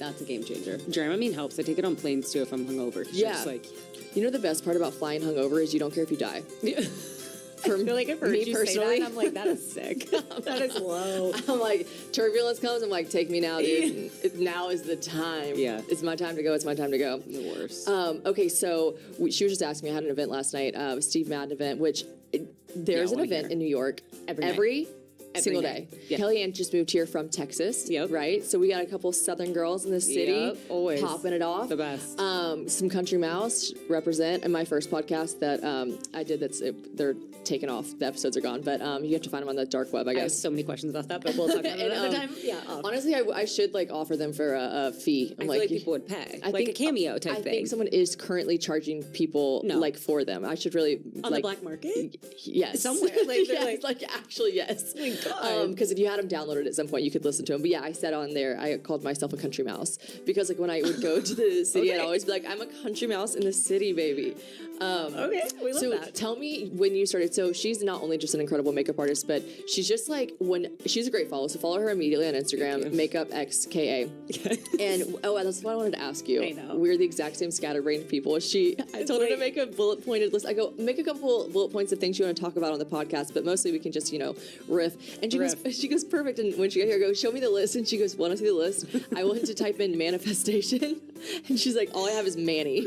That's a game changer. Dramamine helps. I take it on planes too if I'm hungover. Yeah. You know the best part about flying hungover is you don't care if you die. For me, like, I've heard me you personally, say that, I'm like, that is sick. That is low. I'm like, turbulence comes. I'm like, take me now, dude. Now is the time. Yeah, it's my time to go. It's my time to go. The worst. Okay, so she was just asking me. I had an event last night, Steve Madden event, which there's an event in New York every single day. Yeah. Kellyanne just moved here from Texas, right? So we got a couple Southern girls in the city always popping it off. The best. Some Country Mouse represent in my first podcast that I did. They're taken off. The episodes are gone, but you have to find them on the dark web, I guess. I have so many questions about that, but we'll talk about it another time. Yeah. Honestly, I should like offer them for a fee. I feel like people would pay. I think a cameo type thing. I think someone is currently charging people like for them. I should really on the black market. Yes, somewhere. Like, yes, like actually yes. Because if you had them downloaded at some point, you could listen to them. But yeah, I said on there, I called myself a country mouse because like when I would go to the city, I'd always be like, I'm a country mouse in the city, baby. Okay, we love that. Tell me when you started. So she's not only just an incredible makeup artist, but she's just like she's a great follow. So follow her immediately on Instagram, makeupxka. And that's what I wanted to ask you. I know. We're the exact same scatterbrained people. I told her to make a bullet pointed list. I go, make a couple bullet points of things you want to talk about on the podcast, but mostly we can just, riff. And she goes, perfect. And when she got here, I go, show me the list. And she goes, want to see the list? I went to type in manifestation. And she's like, all I have is Manny.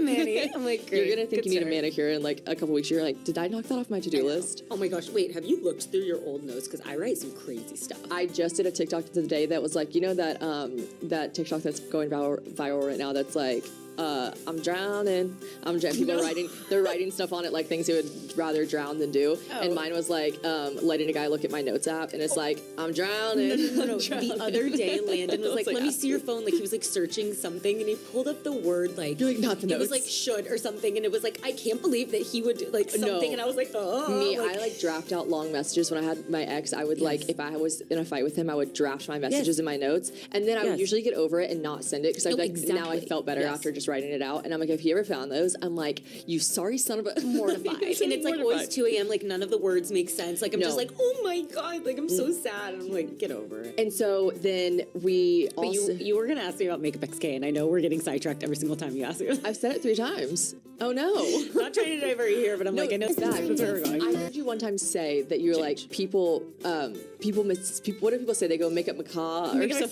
I'm like, great. You're going to think you need a manicure in like a couple weeks. You're like, did I knock that off my to-do list? Oh my gosh. Wait, have you looked through your old notes? Because I write some crazy stuff. I just did a TikTok today that was like, that TikTok that's going viral right now that's like, I'm drowning. People they're writing stuff on it, like things they would rather drown than do. And mine was like, letting a guy look at my notes app, and it's like, I'm drowning. No. The other day, Landon was like, let me see your phone. Like he was like searching something, and he pulled up the word like, you're like, not the notes. It was like should or something, and it was like, I can't believe that he would like something, and I was like, oh. Me, I like draft out long messages when I had my ex. I would like, if I was in a fight with him, I would draft my messages in my notes, and then I would usually get over it and not send it because I'd like, now I felt better after just writing it out. And I'm like, if you ever found those, I'm like, you sorry son of a mortified. And it's like always 2 a.m. Like none of the words make sense. Like I'm just like, oh my god, like I'm so sad. And I'm like, get over it. And so then we also, you were gonna ask me about Makeup XK, and I know we're getting sidetracked every single time you ask me. I've said it 3 times. Oh no, not trying to divert you here, but I'm like, I know it's back. That's where we're going. I heard you one time say that you're like people. What do people say? They go makeup macaw or makeup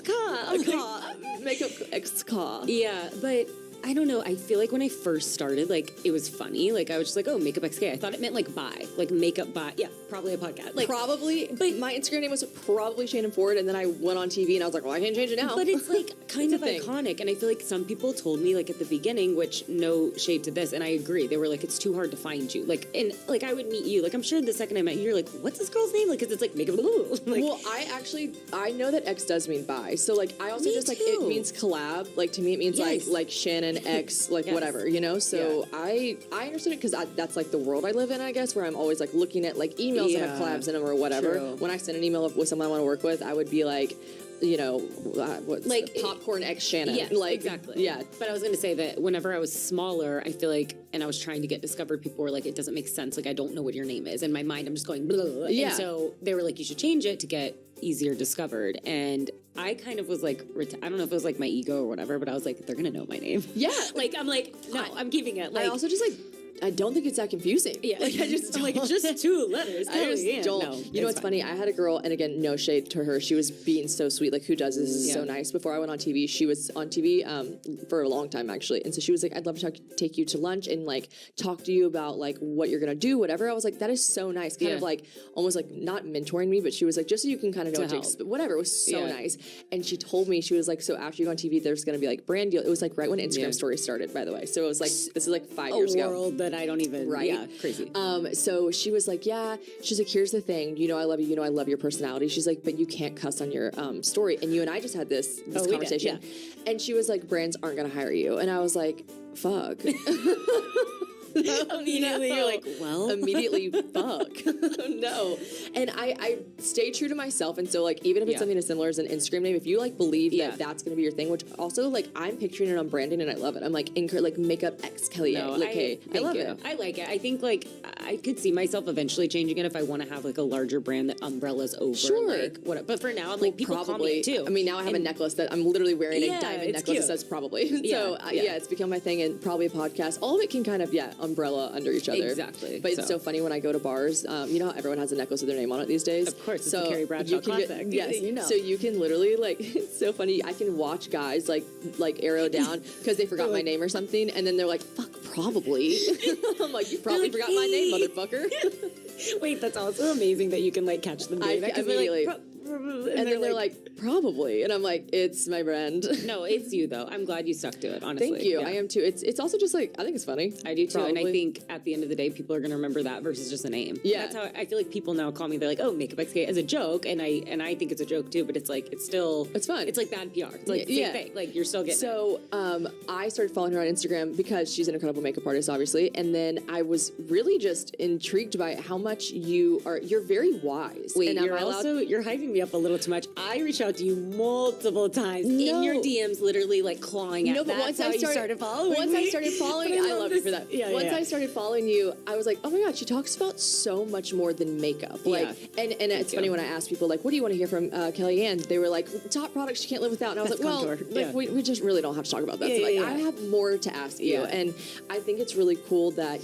makeup XK. Yeah, but I don't know. I feel like when I first started, like, it was funny. Like, I was just like, oh, Makeup XK. I thought it meant, like, bi. Like, makeup bi. Yeah, probably a podcast. Like, probably. But my Instagram name was probably Shannon Ford, and then I went on TV, and I was like, well, I can't change it now. But it's, like, kind of iconic. And I feel like some people told me, like, at the beginning, which no shade to this, and I agree. They were like, it's too hard to find you. Like, and, like, I would meet you. Like, I'm sure the second I met you, you're like, what's this girl's name? Like, because it's, like, Makeup. Like, well, I know that X does mean bi. So, like, I also just, like, it means collab. Like, to me, it means, like Shannon X, like, whatever, you know? So I understood it because that's like the world I live in, I guess, where I'm always like looking at like emails that have collabs in them or whatever. True. When I send an email with someone I want to work with, I would be like, what's like popcorn X Shannon. Yeah, like, exactly. Yeah. But I was going to say that whenever I was smaller, I feel like, and I was trying to get discovered, people were like, it doesn't make sense. Like, I don't know what your name is. In my mind, I'm just going, blah, blah. Yeah. And so they were like, you should change it to get easier discovered. And I kind of was like, I don't know if it was like my ego or whatever, but I was like, they're going to know my name. Yeah. Like, I'm like, no, I'm keeping it. Like, I also just like, I don't think it's that confusing. Yeah. Like, I just, I'm like, it's just 2 letters. I just don't. No, you know what's funny? I had a girl, and again, no shade to her. She was being so sweet. Like, who does this? This is so nice. Before I went on TV, she was on TV for a long time, actually. And so she was like, I'd love to take you to lunch and, like, talk to you about, like, what you're going to do, whatever. I was like, that is so nice. Kind of, like, almost, like, not mentoring me, but she was like, just so you can kind of know what to expect. Whatever. It was so nice. And she told me, she was like, so after you go on TV, there's going to be, like, brand deal. It was, like, right when Instagram stories started, by the way. So it was, like, this is, like, 5 years ago. A world that I don't even... Right. Yeah, crazy. So she was like, she's like, here's the thing, I love you, I love your personality. She's like, but you can't cuss on your story. And you and I just had this conversation. And she was like, brands aren't going to hire you. And I was like, fuck. Immediately you're like, well. Immediately, fuck. No. And I stay true to myself. And so, like, even if it's something as similar as an Instagram name, if you, like, believe that that's going to be your thing, which also, like, I'm picturing it on branding and I love it. I'm like, makeup X Kellyanne. No, like, hey, I love it. I like it. I think, like, I could see myself eventually changing it if I want to have like a larger brand that umbrellas over. Sure. Like, what, but for now, I'm like, people call me it too. I mean, now I have a necklace that I'm literally wearing a diamond necklace cute. that says probably. So, it's become my thing, and probably a podcast. All of it can kind of, umbrella under each other. Exactly. But it's so funny when I go to bars, you know how everyone has a necklace with their name on it these days? Of course, it's so a Carrie Bradshaw classic. Yes, you know. So you can literally, like, it's so funny. I can watch guys, like arrow down because they forgot my name or something, and then they're like, fuck, probably. I'm like, you probably forgot my name, motherfucker. Wait, that's also amazing that you can like catch them doing that, 'cause they're like, and then they're like, probably, and I'm like, it's my brand. No, it's you though. I'm glad you stuck to it, honestly. Thank you. I am too. It's also just like, I think it's funny. I do too, probably. and I think at the end of the day, people are going to remember that versus just a name. Yeah, that's how I feel like people now call me. They're like, "Oh, Makeup XK" as a joke, and I think it's a joke too. But it's like it's fun. It's like bad PR. It's like same thing. Like you're still getting. So I started following her on Instagram because she's an incredible makeup artist, obviously, and then I was really just intrigued by how much you're very wise. Wait, and you're hyping me up a little too much. I reached out to you multiple times in your DMs, literally like clawing at. No, but once I started following, I love you for that. I started following you, I was like, oh my god, she talks about so much more than makeup. Like, and it's funny when I ask people like, what do you want to hear from Kellyanne? They were like, top products she can't live without, and I was like, well, we just really don't have to talk about that. So I have more to ask you, and I think it's really cool that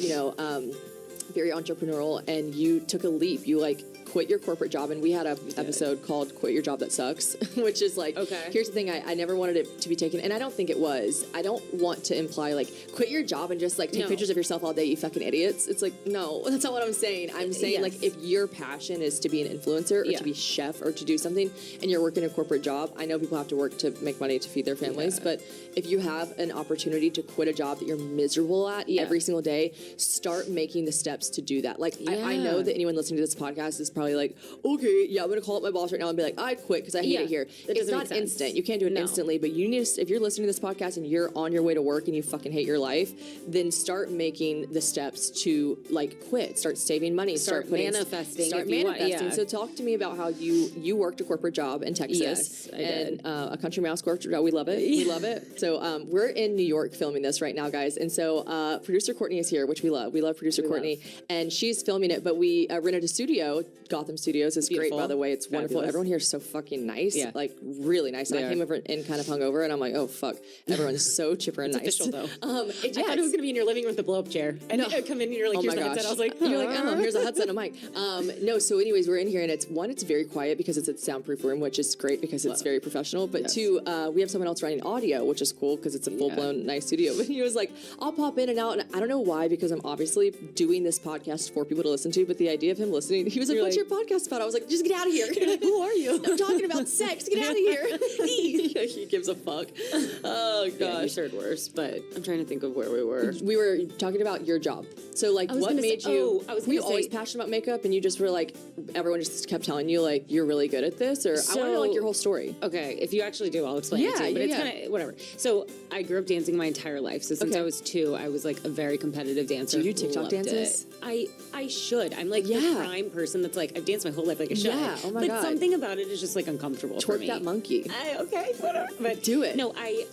very entrepreneurial, and you took a leap. You like quit your corporate job, and we had an episode called Quit Your Job That Sucks, which is like, here's the thing, I never wanted it to be taken, and I don't think it was. I don't want to imply like, quit your job and just like take pictures of yourself all day, you fucking idiots. It's like, no, that's not what I'm saying. I'm saying like, if your passion is to be an influencer or to be chef or to do something, and you're working a corporate job, I know people have to work to make money to feed their families, but if you have an opportunity to quit a job that you're miserable at every single day, start making the steps to do that. Like, I know that anyone listening to this podcast is probably like, okay, I'm gonna call up my boss right now and be like, I'd quit because I hate it here. It's not instant. You can't do it instantly, but you need to, if you're listening to this podcast and you're on your way to work and you fucking hate your life, then start making the steps to like quit. Start saving money. Start manifesting. So talk to me about how you worked a corporate job in Texas. Yes, I did. A country mouse corporate job. We love it. We love it. So we're in New York filming this right now, guys. And so producer Courtney is here, which we love. We love producer Courtney, and she's filming it. But we rented a studio. Gotham Studios is great, by the way. It's wonderful. Everyone here is so fucking nice. Yeah. Like really nice. And I came over and kind of hungover, and I'm like, oh fuck, everyone's so chipper and nice. Official though. I thought it was gonna be in your living room with the blow up chair, and I come in and you're like, here's the headset. I was like, you're like, oh, here's a headset and a mic. No, so anyways, we're in here, and it's very quiet because it's a soundproof room, which is great because it's very professional. But two, we have someone else running audio, which is cool because it's a full blown nice studio. But he was like, I'll pop in and out, and I don't know why, because I'm obviously doing this podcast for people to listen to. But the idea of him listening, he was like, what's your podcast about? I was like, just get out of here. Like, who are you? I'm talking about sex. Get out of here. He gives a fuck. Oh gosh. Yeah, you shared worse, but I'm trying to think of where we were. We were talking about your job. So like, what made you? Were you always passionate about makeup, and you just were like, everyone just kept telling you like you're really good at this, or I want to know like your whole story. Okay, if you actually do, I'll explain it to you. But it's kind of whatever. So I grew up dancing my entire life. So since I was 2, I was like a very competitive dancer. Do you do TikTok dances? I should. I'm like the prime person that's like, I've danced my whole life like I should. Yeah. Oh my god. But something about it is just like uncomfortable for me. Twerk that monkey. Okay, whatever. But do it. No, I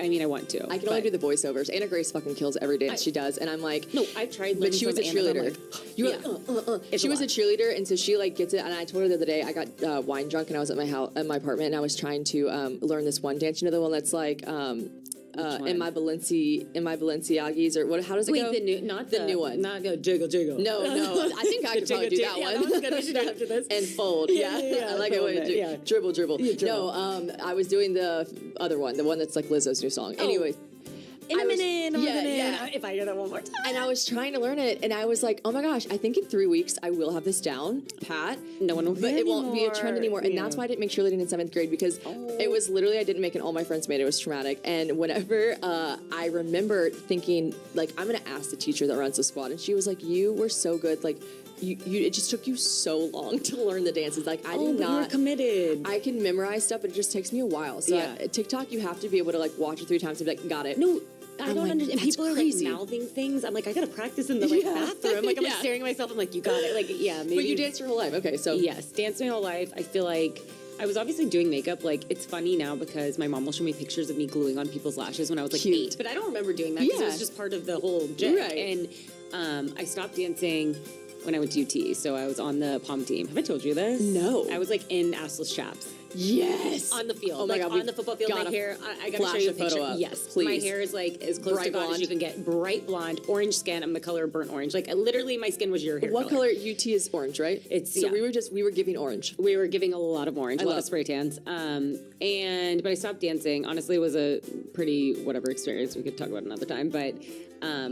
mean I want to. I can only do the voiceovers. Anna Grace fucking kills every dance she does, and I'm like, no, I've tried. But she was a cheerleader. She was a cheerleader, and so she like gets it. And I told her the other day I got wine drunk, and I was at my house, at my apartment, and I was trying to learn this one dance. You know, the one that's like in my Balenciagis, or what? How does it go? Wait, not the new one. Not go jiggle jiggle. No. I think I could probably do that one. That one's good. We should do after this. And fold. Yeah. I like it. Dribble. No, I was doing the other one, the one that's like Lizzo's new song. Anyways. In a minute. If I hear that one more time. And I was trying to learn it, and I was like, oh my gosh, I think in 3 weeks I will have this down, pat. No one will But it won't be a trend anymore. And that's why I didn't make cheerleading in 7th grade, because it was literally, I didn't make it, all my friends made it. It was traumatic. And whenever I remember thinking, like, I'm going to ask the teacher that runs the squad, and she was like, you were so good. Like, it just took you so long to learn the dances. Like, I did not. You were committed. I can memorize stuff, but it just takes me a while. So TikTok, you have to be able to like watch it 3 times and be like, got it. No. I don't understand. People are like mouthing things. I'm like, I gotta practice in the bathroom. Like I'm like staring at myself. I'm like, you got it. Like maybe. But you danced your whole life. Okay, so yes, danced my whole life. I feel like I was obviously doing makeup. Like it's funny now because my mom will show me pictures of me gluing on people's lashes when I was like 8. But I don't remember doing that because it was just part of the whole jig. Right. And I stopped dancing when I went to UT. So I was on the pom team. Have I told you this? No. I was like in assless chaps. Yes. On the field. Oh my God. On the football field. My hair, I got to show you a picture. Up, yes. Please. My hair is like as close to God as you can get. Bright blonde, orange skin. I'm the color of burnt orange. Like literally my skin was your hair What color? UT is orange, right? So we were giving orange. We were giving a lot of orange, a lot of spray tans. But I stopped dancing. Honestly, it was a pretty whatever experience. We could talk about another time. But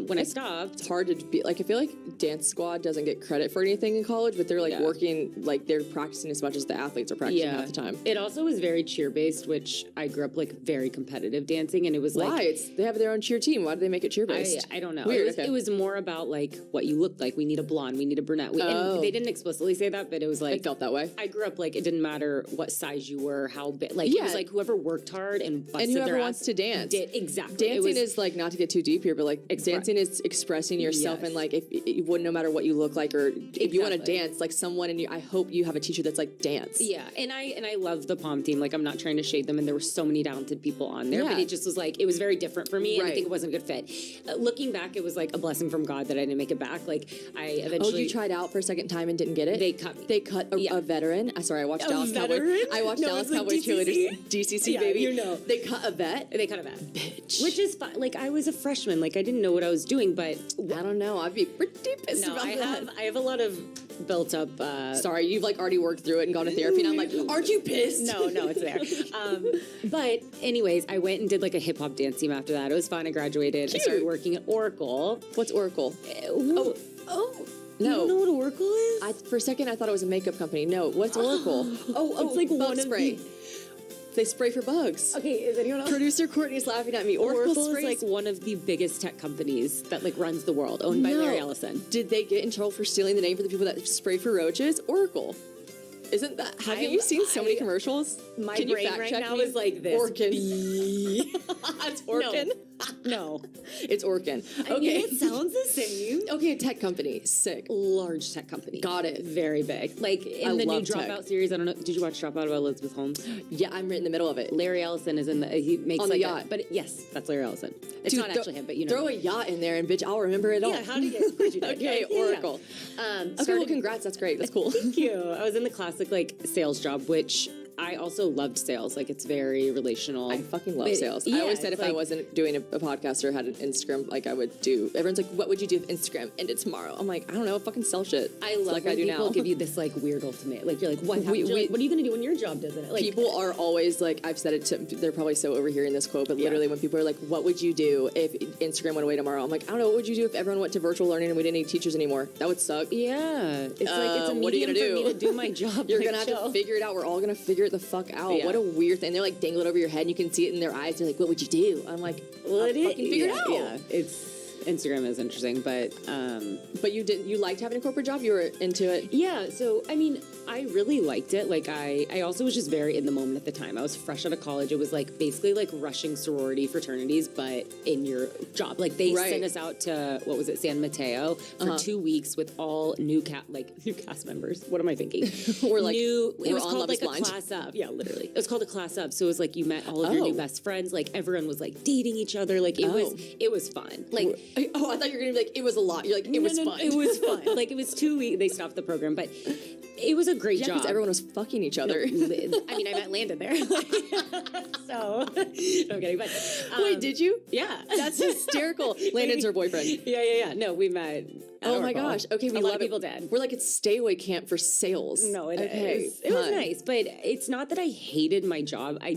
when I stopped, it's hard to be like, I feel like dance squad doesn't get credit for anything in college, but they're like working, like they're practicing as much as the athletes are practicing half the time. It also was very cheer based, which I grew up like very competitive dancing, and it was like they have their own cheer team. Why do they make it cheer based? I don't know. Weird. It was more about like what you looked like. We need a blonde. We need a brunette. And they didn't explicitly say that, but it was like it felt that way. I grew up like it didn't matter what size you were, how big. Like it was like whoever worked hard and busted whoever their wants to dance. Exactly. Dancing is like, not to get too deep here, but like dancing is expressing yourself, and like if you wouldn't, no matter what you look like, or if you want to dance, like someone in you, I hope you have a teacher that's like dance. Yeah, and I love the pom team. Like I'm not trying to shade them, and there were so many talented people on there, but it just was like it was very different for me, and I think it wasn't a good fit. Looking back, it was like a blessing from God that I didn't make it back. Like I eventually. Oh, you tried out for a second time and didn't get it? They cut me. They cut a veteran. Sorry, I watched Dallas Cowboys. I watched Dallas Cowboys cheerleaders. DCC baby. You know. They cut a vet. They cut a vet. Bitch. Which is fine. Like I was a freshman. Like I didn't know what I was doing, but I don't know. I'd be pretty pissed about that. I have a lot of built up. Sorry, you've like already worked through it and gone to therapy, and I'm like, aren't you pissed? No, it's there. But anyways, I went and did like a hip hop dance team after that. It was fun. I graduated. Cute. I started working at Oracle. What's Oracle? No. You don't know what Oracle is? For a second, I thought it was a makeup company. No, what's Oracle? It's like bug spray. They spray for bugs. Okay, is anyone else? Producer Courtney's laughing at me. Oracle is like one of the biggest tech companies that like runs the world, owned by Larry Ellison. Did they get in trouble for stealing the name for the people that spray for roaches? Oracle. Isn't that? Haven't you seen so many commercials? My brain right now is like this. Orkin. It's Orkin. No. It's Orkin. Okay. I mean, it sounds the same. Okay, tech company. Sick. Large tech company. Got it. Very big. Like in the new Dropout series, I don't know. Did you watch Dropout about Elizabeth Holmes? Yeah, I'm right in the middle of it. Larry Ellison is in the. He makes on like the yacht. But yes, that's Larry Ellison. It's not actually him, but you know. Throw a yacht in there and bitch, I'll remember it all. Yeah, how do you get Okay, Oracle. Okay, well, congrats. That's great. That's cool. Thank you. I was in the classic like sales job, which I also loved sales. Like it's very relational. I fucking love sales. I always said if I wasn't doing a podcast or had an Instagram, like I would do. Everyone's like, "What would you do if Instagram ended tomorrow?" I'm like, I don't know, fucking sell shit. I love like when I do people now. Give you this like weird ultimate. Like you're like, what? What are you gonna do when your job doesn't? Like people are always like, I've said it to. They're probably so overhearing this quote, but literally when people are like, "What would you do if Instagram went away tomorrow?" I'm like, I don't know. What would you do if everyone went to virtual learning and we didn't need teachers anymore? That would suck. Yeah, it's like it's a what are you gonna medium do? for me to do my job. You're gonna have to figure it out. We're all gonna figure it the fuck out. Yeah. What a weird thing. They're like dangle it over your head and you can see it in their eyes. They're like, what would you do? I'm like, well, fucking figure it out. Yeah, Instagram is interesting, but you liked having a corporate job? You were into it? Yeah, so I mean, I really liked it. Like I also was just very in the moment at the time. I was fresh out of college. It was like basically like rushing sorority fraternities, but in your job. Like they sent us out to what was it, San Mateo for 2 weeks with all new cast members. What am I thinking? We're like it was on called like a blind. class up. Yeah, literally. It was called a class up. So it was like you met all of your new best friends. Like everyone was like dating each other. Like it was fun. Like I thought you were gonna be like, it was a lot. You're like, it was fun. It was fun. Like it was 2 weeks. They stopped the program, but it was a great job. Because everyone was fucking each other. No, I mean, I met Landon there. So, no, I'm kidding. But wait, did you? Yeah, that's hysterical. Landon's her boyfriend. Yeah. No, we met. Oh my gosh. Okay, we love it. People did. We're like, it's stay away camp for sales. No, it is. It was nice, but it's not that I hated my job. I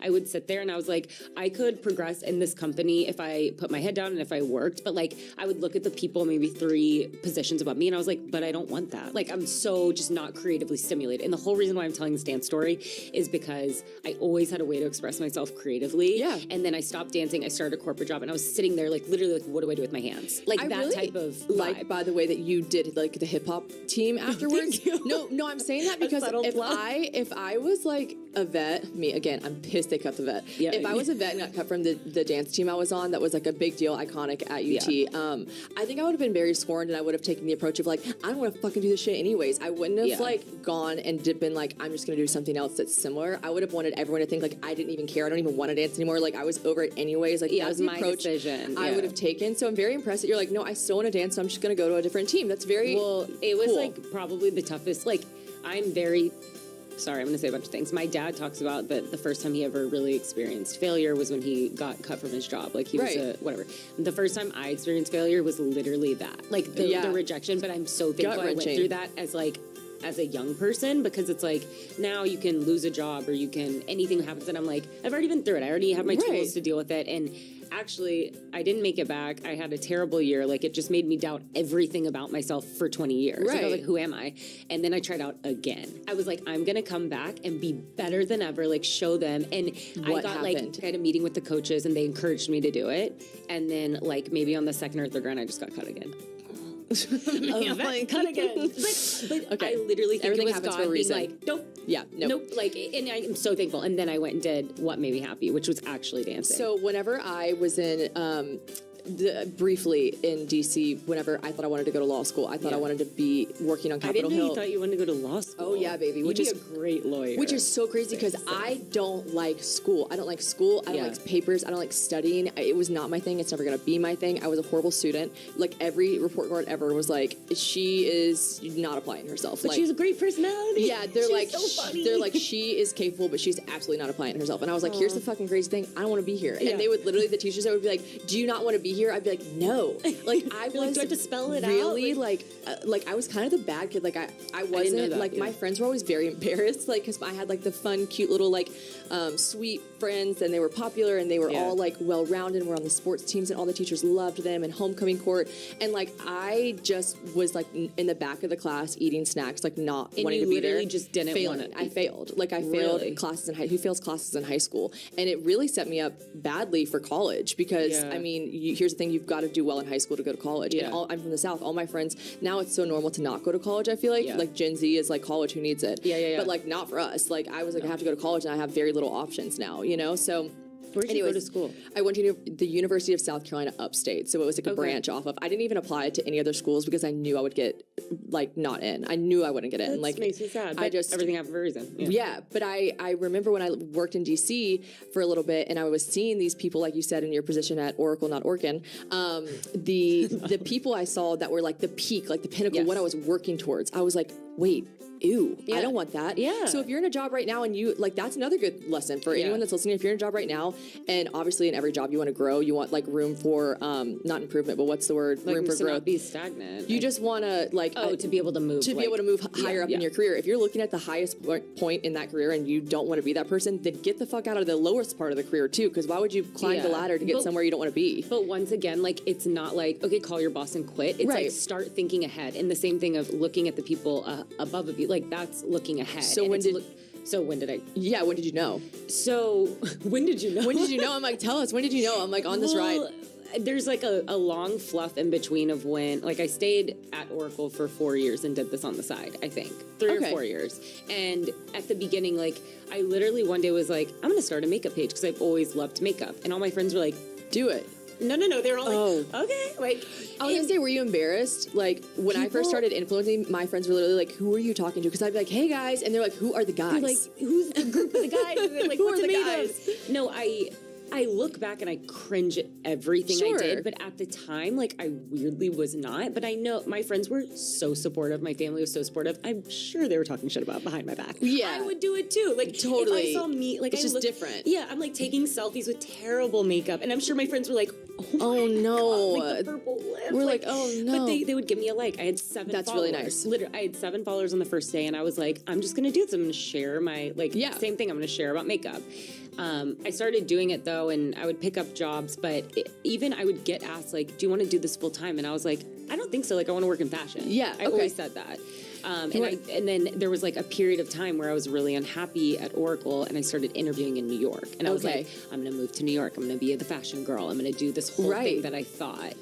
would sit there and I was like, I could progress in this company if I put my head down and if I worked. But like, I would look at the people maybe 3 positions above me and I was like, but I don't want that. Like, I'm so just not creatively stimulated. And the whole reason why I'm telling this dance story is because I always had a way to express myself creatively. Yeah. And then I stopped dancing. I started a corporate job and I was sitting there like literally like, what do I do with my hands? Like type of vibe. By the way that you did like the hip hop team afterwards. No, I'm saying that because if I was like a vet, me again, I'm pissed they cut the vet. Yeah. If I was a vet and got cut from the dance team I was on, that was like a big deal, iconic at UT. I think I would have been very scorned, and I would have taken the approach of like, I don't want to fucking do this shit anyways. I wouldn't have like gone and been like, I'm just gonna do something else that's similar. I would have wanted everyone to think like I didn't even care. I don't even want to dance anymore. Like I was over it anyways. Like that was the my approach decision. I would have taken. So I'm very impressed that you're like, no, I still want to dance, so I'm just gonna go to a different team. That's very it was cool. like probably the toughest. Like I'm very sorry, I'm going to say a bunch of things. My dad talks about that the first time he ever really experienced failure was when he got cut from his job. Like he was whatever. The first time I experienced failure was literally that. Like the rejection, but I'm so thankful I went through that as a young person, because it's like now you can lose a job or you can, anything happens, and I'm like, I've already been through it. I already have my tools to deal with it. And actually, I didn't make it back. I had a terrible year. Like, it just made me doubt everything about myself for 20 years. Like, I was like, who am I? And then I tried out again. I was like, I'm going to come back and be better than ever, like, show them. And I had a meeting with the coaches, and they encouraged me to do it. And then, like, maybe on the second or third round, I just got cut again. Cut again. But I literally think everything it was God being like, nope. Yeah, nope. Like, and I am so thankful. And then I went and did what made me happy, which was actually dancing. So whenever I was in briefly in DC, whenever I thought I wanted to go to law school, I thought I wanted to be working on Capitol Hill. I didn't know you thought you wanted to go to law school. Oh yeah, baby. Which is a great lawyer. Which is so crazy because I don't like school. I don't like school. I don't like papers. I don't like studying. It was not my thing. It's never going to be my thing. I was a horrible student. Like every report card ever was like, she is not applying herself. But like, she has a great personality. Yeah, they're she's like, so funny. They're like, she is capable, but she's absolutely not applying herself. And I was like, here's the fucking crazy thing. I don't want to be here. And they would literally, the teachers that would be like, do you not want to be here? I'd be like, no. Like I was like, do I have to spell it really out? Like I was kind of the bad kid. Like I wasn't like my friends were always very embarrassed. Like because I had like the fun, cute little like sweet friends, and they were popular, and they were all like well rounded. And were on the sports teams, and all the teachers loved them. And homecoming court, and like I just was like in the back of the class eating snacks, like not wanting to be there. Just didn't want it. I failed. Like I failed classes in who fails classes in high school, and it really set me up badly for college because I mean, here's the thing: you've got to do well in high school to go to college. And I'm from the South. All my friends now, it's so normal to not go to college. I feel like Gen Z is like college, who needs it? But like not for us. Like I was like I have to go to college, and I have very little options now. You know, so. Where did you go to school? I went to the University of South Carolina upstate, so it was like a branch off of. I didn't even apply to any other schools because I knew I would get like not in. I knew I wouldn't get in. That like makes me sad. But everything happened for a reason. Yeah, but I remember when I worked in DC for a little bit, and I was seeing these people, like you said, in your position at Oracle, not Orkin. The people I saw that were like the peak, like the pinnacle, what I was working towards. I was like, wait. Ew, I don't want that. Yeah. So if you're in a job right now and you like, that's another good lesson for anyone that's listening. If you're in a job right now, and obviously in every job you want to grow, you want like room for not improvement, but what's the word? Like, room for growth. Not be stagnant. You just want to like to be able to move, be able to move higher up in your career. If you're looking at the highest point in that career and you don't want to be that person, then get the fuck out of the lowest part of the career too. Because why would you climb the ladder to get somewhere you don't want to be? But once again, like it's not like okay, call your boss and quit. It's like start thinking ahead. And the same thing of looking at the people above of you. Like that's looking ahead. So when did I? Yeah, when did you know? So when did you know? When did you know? I'm like, tell us. When did you know? I'm like on this ride. There's like a long fluff in between of when, like I stayed at Oracle for 4 years and did this on the side, I think. 3 or 4 years. And at the beginning, like I literally one day was like, I'm going to start a makeup page because I've always loved makeup. And all my friends were like, do it. No. They were all like, okay. Like, I was gonna say, were you embarrassed? Like, when I first started influencing, my friends were literally like, who are you talking to? Because I'd be like, hey guys. And they're like, who are the guys? They're like, who's the group of the guys? And they're like, who what's are the it guys? made of? No, I look back and I cringe at everything I did, but at the time, like I weirdly was not. But I know my friends were so supportive. My family was so supportive. I'm sure they were talking shit about behind my back. Yeah, I would do it too. Like totally. If I saw me, like it's just different. Yeah, I'm like taking selfies with terrible makeup, and I'm sure my friends were like, "Oh no, God, like the purple lip." We're like, "Oh no!" But they would give me a like. I had 7 That's followers. really nice. Literally, I had 7 followers on the first day, and I was like, "I'm just gonna do this. I'm gonna share my same thing. I'm gonna share about makeup." I started doing it though, and I would pick up jobs, but even I would get asked like, do you want to do this full time? And I was like, I don't think so. Like I want to work in fashion. Yeah. I always said that. And then there was like a period of time where I was really unhappy at Oracle, and I started interviewing in New York. And I was like, I'm going to move to New York. I'm going to be the fashion girl. I'm going to do this whole thing that I thought.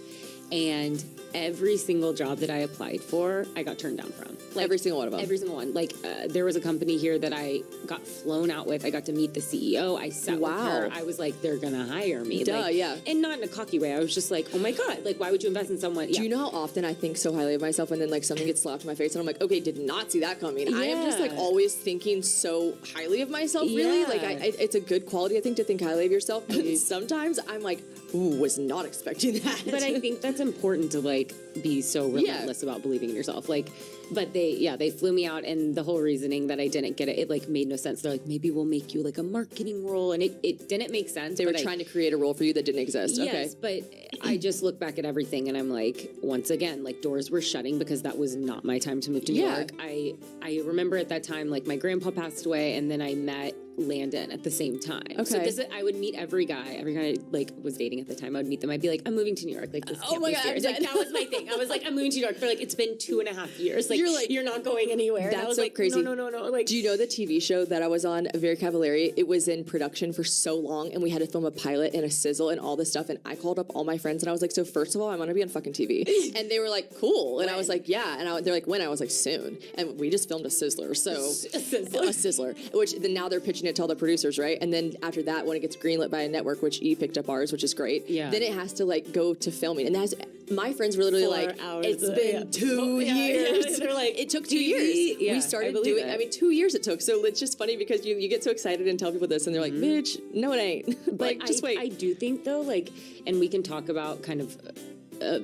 And every single job that I applied for, I got turned down from. Like, every single one of them. Every single one. Like, there was a company here that I got flown out with. I got to meet the CEO. I sat with her. I was like, they're gonna hire me. Duh, like, yeah. And not in a cocky way. I was just like, oh my God, like, why would you invest in someone? Do you know how often I think so highly of myself and then like something gets slapped in my face and I'm like, okay, did not see that coming. I am just like always thinking so highly of myself, really. Like, it's a good quality, I think, to think highly of yourself. But sometimes I'm like, ooh, was not expecting that. But I think that's important to like be so relentless about believing in yourself. Like, but they flew me out, and the whole reasoning that I didn't get it like made no sense. They're like, maybe we'll make you like a marketing role, and it didn't make sense. They were trying to create a role for you that didn't exist. Yes, but I just look back at everything, and I'm like, once again, like doors were shutting because that was not my time to move to New York. I remember at that time, like my grandpa passed away, and then I met Landon at the same time. Okay. So I would meet every guy I like was dating at the time. I would meet them. I'd be like, I'm moving to New York. Like, this can't be serious. Like, that was my thing. I was like, I'm moving to New York. For like, it's been 2.5 years. Like, you're not going anywhere. That's I was so like, crazy. No. Like, do you know the TV show that I was on, Very Cavallari? It was in production for so long, and we had to film a pilot and a sizzle and all this stuff. And I called up all my friends, and I was like, so first of all, I'm going to be on fucking TV. And they were like, cool. And I was like, yeah. And they're like, when? I was like, soon. And we just filmed a sizzler. So a sizzler, which then now they're pitching it to all the producers, right? And then after that, when it gets greenlit by a network, which E picked up ours, which is great, then it has to like go to filming. And my friends were literally 4 like, hours, it's been 2 years. They're like, it took 2 years. We started doing it. I mean, 2 years it took. So it's just funny because you get so excited and tell people this, and they're like, bitch, no, it ain't. Like, just wait. I do think though, like, and we can talk about kind of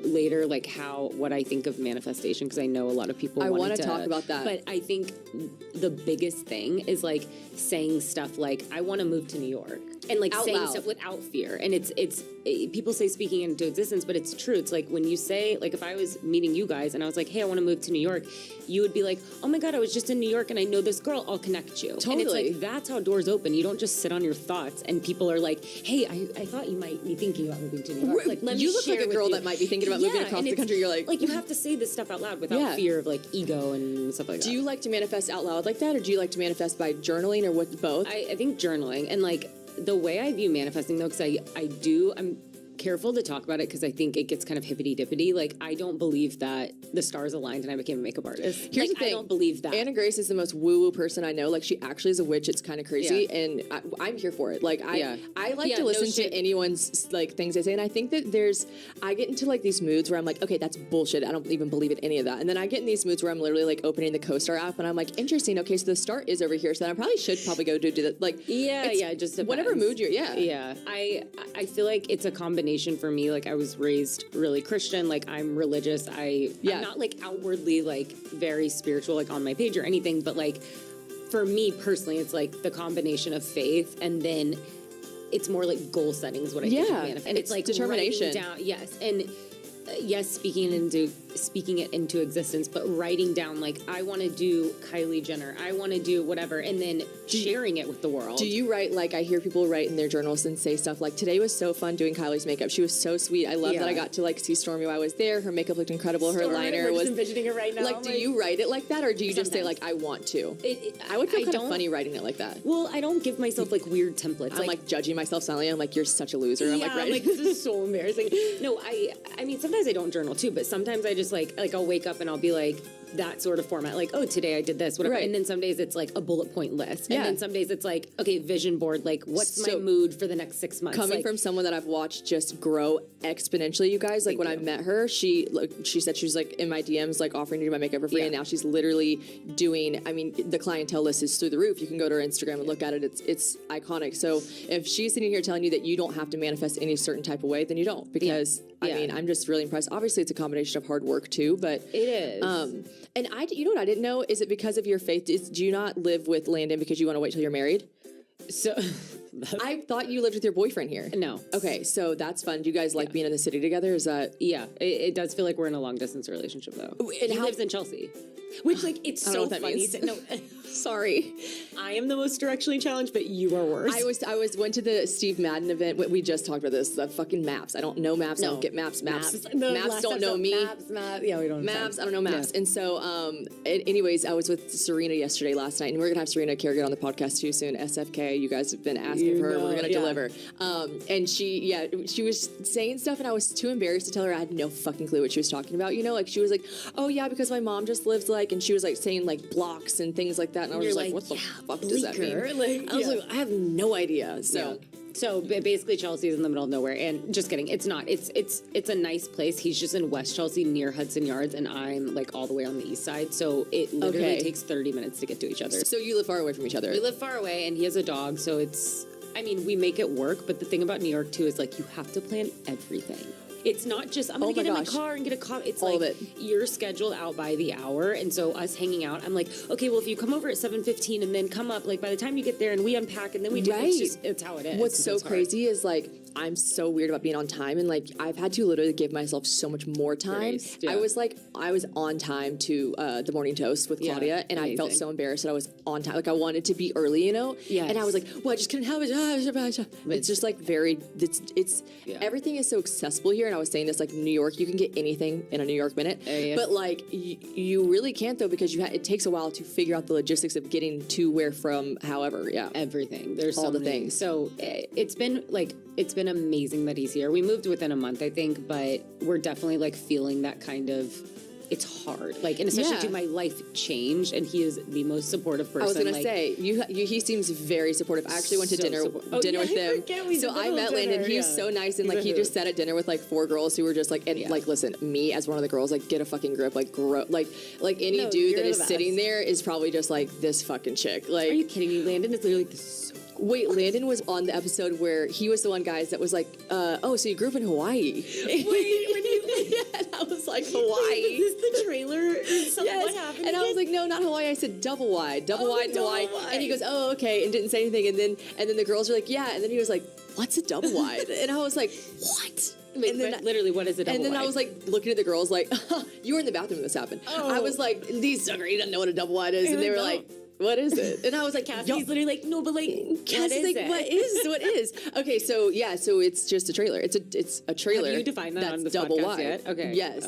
later, like what I think of manifestation, because I know a lot of people want to talk about that. But I think the biggest thing is like saying stuff like, I want to move to New York, and like out saying loud stuff without fear. And it's people say speaking into existence, but it's true. It's like when you say, like, if I was meeting you guys and I was like, hey, I want to move to New York, you would be like, oh my God, I was just in New York and I know this girl, I'll connect you. Totally. And it's like, that's how doors open. You don't just sit on your thoughts and people are like, hey, I thought you might be thinking about moving to New York. Like, let me you look like a girl that might be thinking about moving across the country. You're like you have to say this stuff out loud without fear of like ego and stuff like that. Do you like to manifest out loud like that, or do you like to manifest by journaling, or what? Both? I think journaling, and like the way I view manifesting though, because I'm careful to talk about it because I think it gets kind of hippity-dippity. Like, I don't believe that the stars aligned and I became a makeup artist. Here's the thing. I don't believe that. Anna Grace is the most woo-woo person I know. Like, she actually is a witch. It's kind of crazy, and I'm here for it. Like, I like to listen to anyone's, like, things they say, and I think that I get into, like, these moods where I'm like, okay, that's bullshit. I don't even believe in any of that. And then I get in these moods where I'm literally, like, opening the CoStar app, and I'm like, interesting, okay, so the star is over here, so then I probably should go do that. Like, just depends. Whatever mood you're, Yeah. I feel like it's a combination for me. Like, I was raised really Christian. Like, I'm religious. I'm not like outwardly like very spiritual, like on my page or anything, but like for me personally, it's like the combination of faith, and then it's more like goal setting is what I think of manifest. And it's like determination. Down, yes. And yes, speaking it into existence, but writing down, like, I want to do Kylie Jenner, I want to do whatever, and then sharing it with the world. Do you write, like, I hear people write in their journals and say stuff like, today was so fun doing Kylie's makeup. She was so sweet. I love that I got to, like, see Stormy while I was there. Her makeup looked incredible. Her liner was... I'm envisioning it right now. Like, do you write it like that, or do you just say, like, I want to? I would feel kind of funny writing it like that. Well, I don't give myself, like, weird templates. I'm, like judging myself silently. I'm like, you're such a loser. I'm like, like, this is so embarrassing. No, I mean, sometimes I don't journal, too, but sometimes I just, like I'll wake up and I'll be like, that sort of format, like, oh, today I did this, whatever. Right. And then some days it's like a bullet point list. And then some days it's like, okay, vision board, like, what's my mood for the next 6 months? Coming from someone that I've watched just grow exponentially, you guys, like, when I met her, she said she was, like, in my DMs, like, offering to do my makeup for free, and now she's literally doing, I mean, the clientele list is through the roof. You can go to her Instagram and look at it. It's iconic. So if she's sitting here telling you that you don't have to manifest any certain type of way, then you don't, because, I mean, I'm just really impressed. Obviously, it's a combination of hard work, too, but... It is. And you know what I didn't know? Is it because of your faith? Do you not live with Landon because you want to wait till you're married? So... I thought you lived with your boyfriend here. No. Okay, so that's fun. Do you guys like being in the city together? Is that... Yeah, it does feel like we're in a long-distance relationship, though. And he lives in Chelsea. Which, like, it's so funny. No, sorry. I am the most directionally challenged, but you are worse. I went to the Steve Madden event. We just talked about this. The fucking maps. I don't know maps. I don't get maps. Maps don't know me. Yeah, we don't. Maps. I don't know maps. Yeah. And so, anyways, I was with Serena last night, and we're gonna have Serena Kerrigan on the podcast too soon. SFK. You guys have been asking give her. We're gonna deliver. And she was saying stuff, and I was too embarrassed to tell her. I had no fucking clue what she was talking about. You know, like she was like, "Oh yeah, because my mom just lives like," and she was like saying like blocks and things like that. And I was like, "What the fuck does that mean?" Like, I was like, I have no idea. So. So basically, Chelsea's in the middle of nowhere, and just kidding. It's not. It's a nice place. He's just in West Chelsea near Hudson Yards, and I'm like all the way on the east side. So it literally takes 30 minutes to get to each other. So you live far away from each other. We live far away, and he has a dog, so it's. I mean, we make it work. But the thing about New York too is like you have to plan everything. It's not just I'm gonna get in my car and get a coffee. It's all like you're scheduled out by the hour, and so us hanging out. I'm like, okay, well, if you come over at 7:15 and then come up, like by the time you get there and we unpack and then we do, it's how it is. What's so crazy is like I'm so weird about being on time, and like I've had to literally give myself so much more time. I was on time to the morning toast with Claudia, and I felt so embarrassed that I was on time. Like I wanted to be early, you know. Yeah. And I was like, well, I just couldn't help it. It's just like very. It's everything is so accessible here. And I was saying this, like New York, you can get anything in a New York minute, but like you really can't though, because it takes a while to figure out the logistics of getting to where from, however, everything. There's all the things. So it's been amazing that he's here. We moved within a month, I think, but we're definitely like feeling that kind of. It's hard, like, and especially to my life changed, and he is the most supportive person. I was gonna say, he seems very supportive. I actually went to dinner with him. So I met Landon. He's so nice, and like he just sat at dinner with like 4 girls who were just like, and like, listen, me as one of the girls, like, get a fucking grip, like, like any dude that is sitting there is probably just like this fucking chick. Like, are you kidding me? Landon is literally this. Wait, Landon was on the episode where he was the one, guys, that was like, oh, so you grew up in Hawaii. Wait, when you... and I was like, Hawaii. Is this the trailer? What happened? And I was like, no, not Hawaii. I said double wide Hawaii. And he goes, oh, okay, and didn't say anything. And then the girls were like, yeah. And then he was like, what's a double wide? And I was like, what? Wait, and then literally, what is it? And then I was like looking at the girls like, you were in the bathroom when this happened. Oh. I was like, these sucker, you don't know what a double wide is. And they were like, what is it? And I was like, Cassie's literally like, no, but like, Cassie's like, what is? Okay, so it's just a trailer. It's a trailer. Have you defined that that's on the double podcast wide. Yet? Okay. Yes.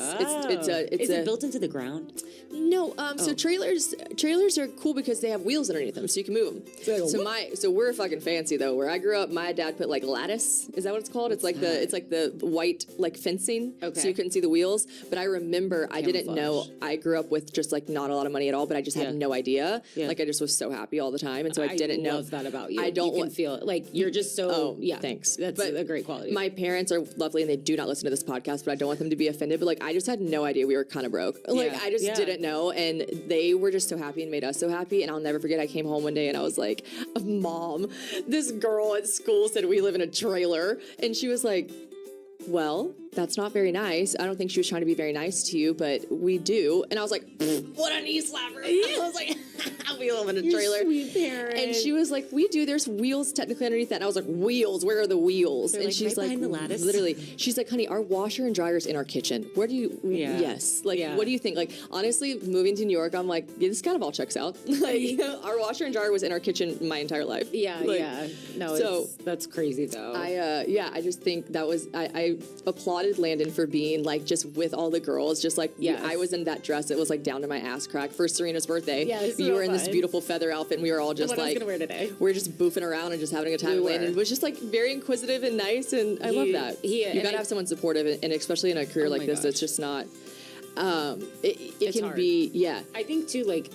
Is it built into the ground? No. So trailers are cool because they have wheels underneath them, so you can move them. So we're fucking fancy though. Where I grew up, my dad put like lattice. Is that what it's called? It's like the white like fencing. Okay. So you couldn't see the wheels. But I remember I didn't know. I grew up with just like not a lot of money at all, but I just had no idea. Yeah. Like I just was so happy all the time, and so I didn't know. I love that about you. You can feel it. Like you're just so. Oh, yeah. Thanks. That's a great quality. My parents are lovely, and they do not listen to this podcast, but I don't want them to be offended. But like I just had no idea we were kind of broke. Like I just didn't know, and they were just so happy and made us so happy. And I'll never forget. I came home one day and I was like, "Mom, this girl at school said we live in a trailer," and she was like, well, that's not very nice. I don't think she was trying to be very nice to you, but we do. And I was like, what a knee slapper. I was like, we live in a trailer. Sweet parent. And she was like, we do. There's wheels technically underneath that. And I was like, wheels? Where are the wheels? They're and like, she's right like, behind the lattice. Literally, she's like, honey, our washer and dryer is in our kitchen. Where do you? Yes. Like, what do you think? Like, honestly, moving to New York, I'm like, this kind of all checks out. Like, our washer and dryer was in our kitchen my entire life. Yeah, like, No, that's crazy though. I just think that was I applauded Landon for being like just with all the girls, just like I was in that dress. It was like down to my ass crack for Serena's birthday. Yeah, you were in this beautiful feather outfit, and we were all just what like, I was gonna wear today. We're just boofing around and just having a time. Landon was just like very inquisitive and nice, and I love that. You gotta have someone supportive, and especially in a career like this, it's just not. It can hard. Be I think too, like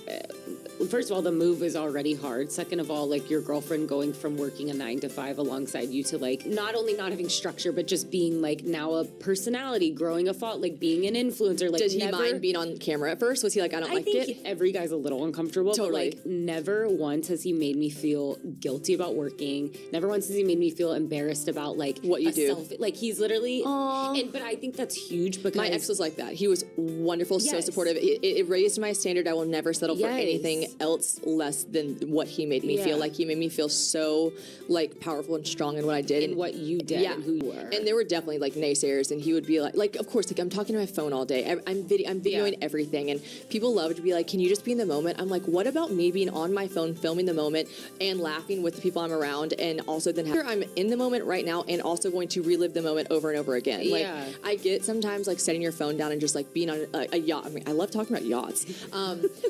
first of all, the move is already hard. Second of all, like your girlfriend going from working a 9 to 5 alongside you to like not only not having structure, but just being like now a personality, growing a fault, like being an influencer. Like, did he mind being on camera at first? Was he like, I don't like it? I think every guy's a little uncomfortable. Totally. But like never once has he made me feel guilty about working. Never once has he made me feel embarrassed about like what you do. Like he's literally. But I think that's huge because my ex was like that. He was wonderful, so supportive. It raised my standard. I will never settle for anything else less than what he made me feel. Like he made me feel so like powerful and strong in what I did and what you did and who you were. And there were definitely like naysayers, and he would be like of course, like I'm talking to my phone all day. I'm videoing everything, and people love to be like, can you just be in the moment? I'm like, what about me being on my phone filming the moment and laughing with the people I'm around, and also then I'm in the moment right now and also going to relive the moment over and over again. Like I get sometimes like setting your phone down and just like being on on a yacht. I mean, I love talking about yachts.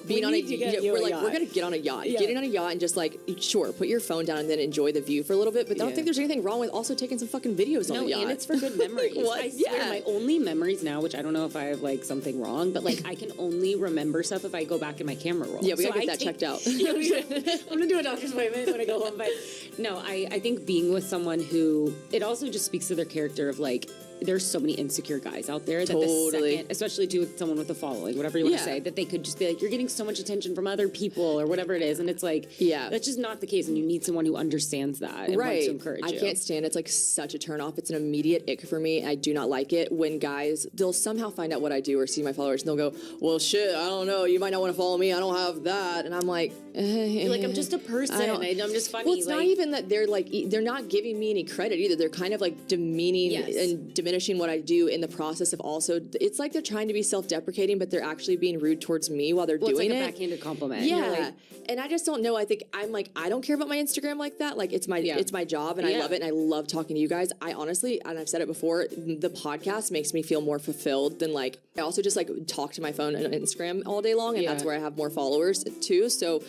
Being on we're going to get on a yacht. Yeah. Getting on a yacht and just like, sure, put your phone down and then enjoy the view for a little bit. But I don't think there's anything wrong with also taking some fucking videos on the yacht. And it's for good memories. I swear, my only memories now, which I don't know if I have like something wrong, but like I can only remember stuff if I go back in my camera roll. Yeah, we gotta get that checked out. I'm gonna do a doctor's appointment when I go home. But no, I think being with someone who, it also just speaks to their character of like, there's so many insecure guys out there that the second, especially to someone with a following, whatever you want to say, that they could just be like, you're getting so much attention from other people or whatever it is. And it's like, that's just not the case. And you need someone who understands that and wants to encourage you. I can't stand it. It's like such a turn off. It's an immediate ick for me. I do not like it when guys, they'll somehow find out what I do or see my followers and they'll go, well, shit, I don't know. You might not want to follow me. I don't have that. And I'm like, you're like, I'm just a person. I'm just funny. Well, it's not even that they're like, they're not giving me any credit either. They're kind of like demeaning and diminishing what I do in the process of also, it's like they're trying to be self-deprecating, but they're actually being rude towards me while they're doing it's like a backhanded compliment. Yeah. Like, and I just don't know. I think I'm like, I don't care about my Instagram like that. Like it's my job and I love it. And I love talking to you guys. I honestly, and I've said it before, the podcast makes me feel more fulfilled than like, I also just like talk to my phone and Instagram all day long. And that's where I have more followers too. So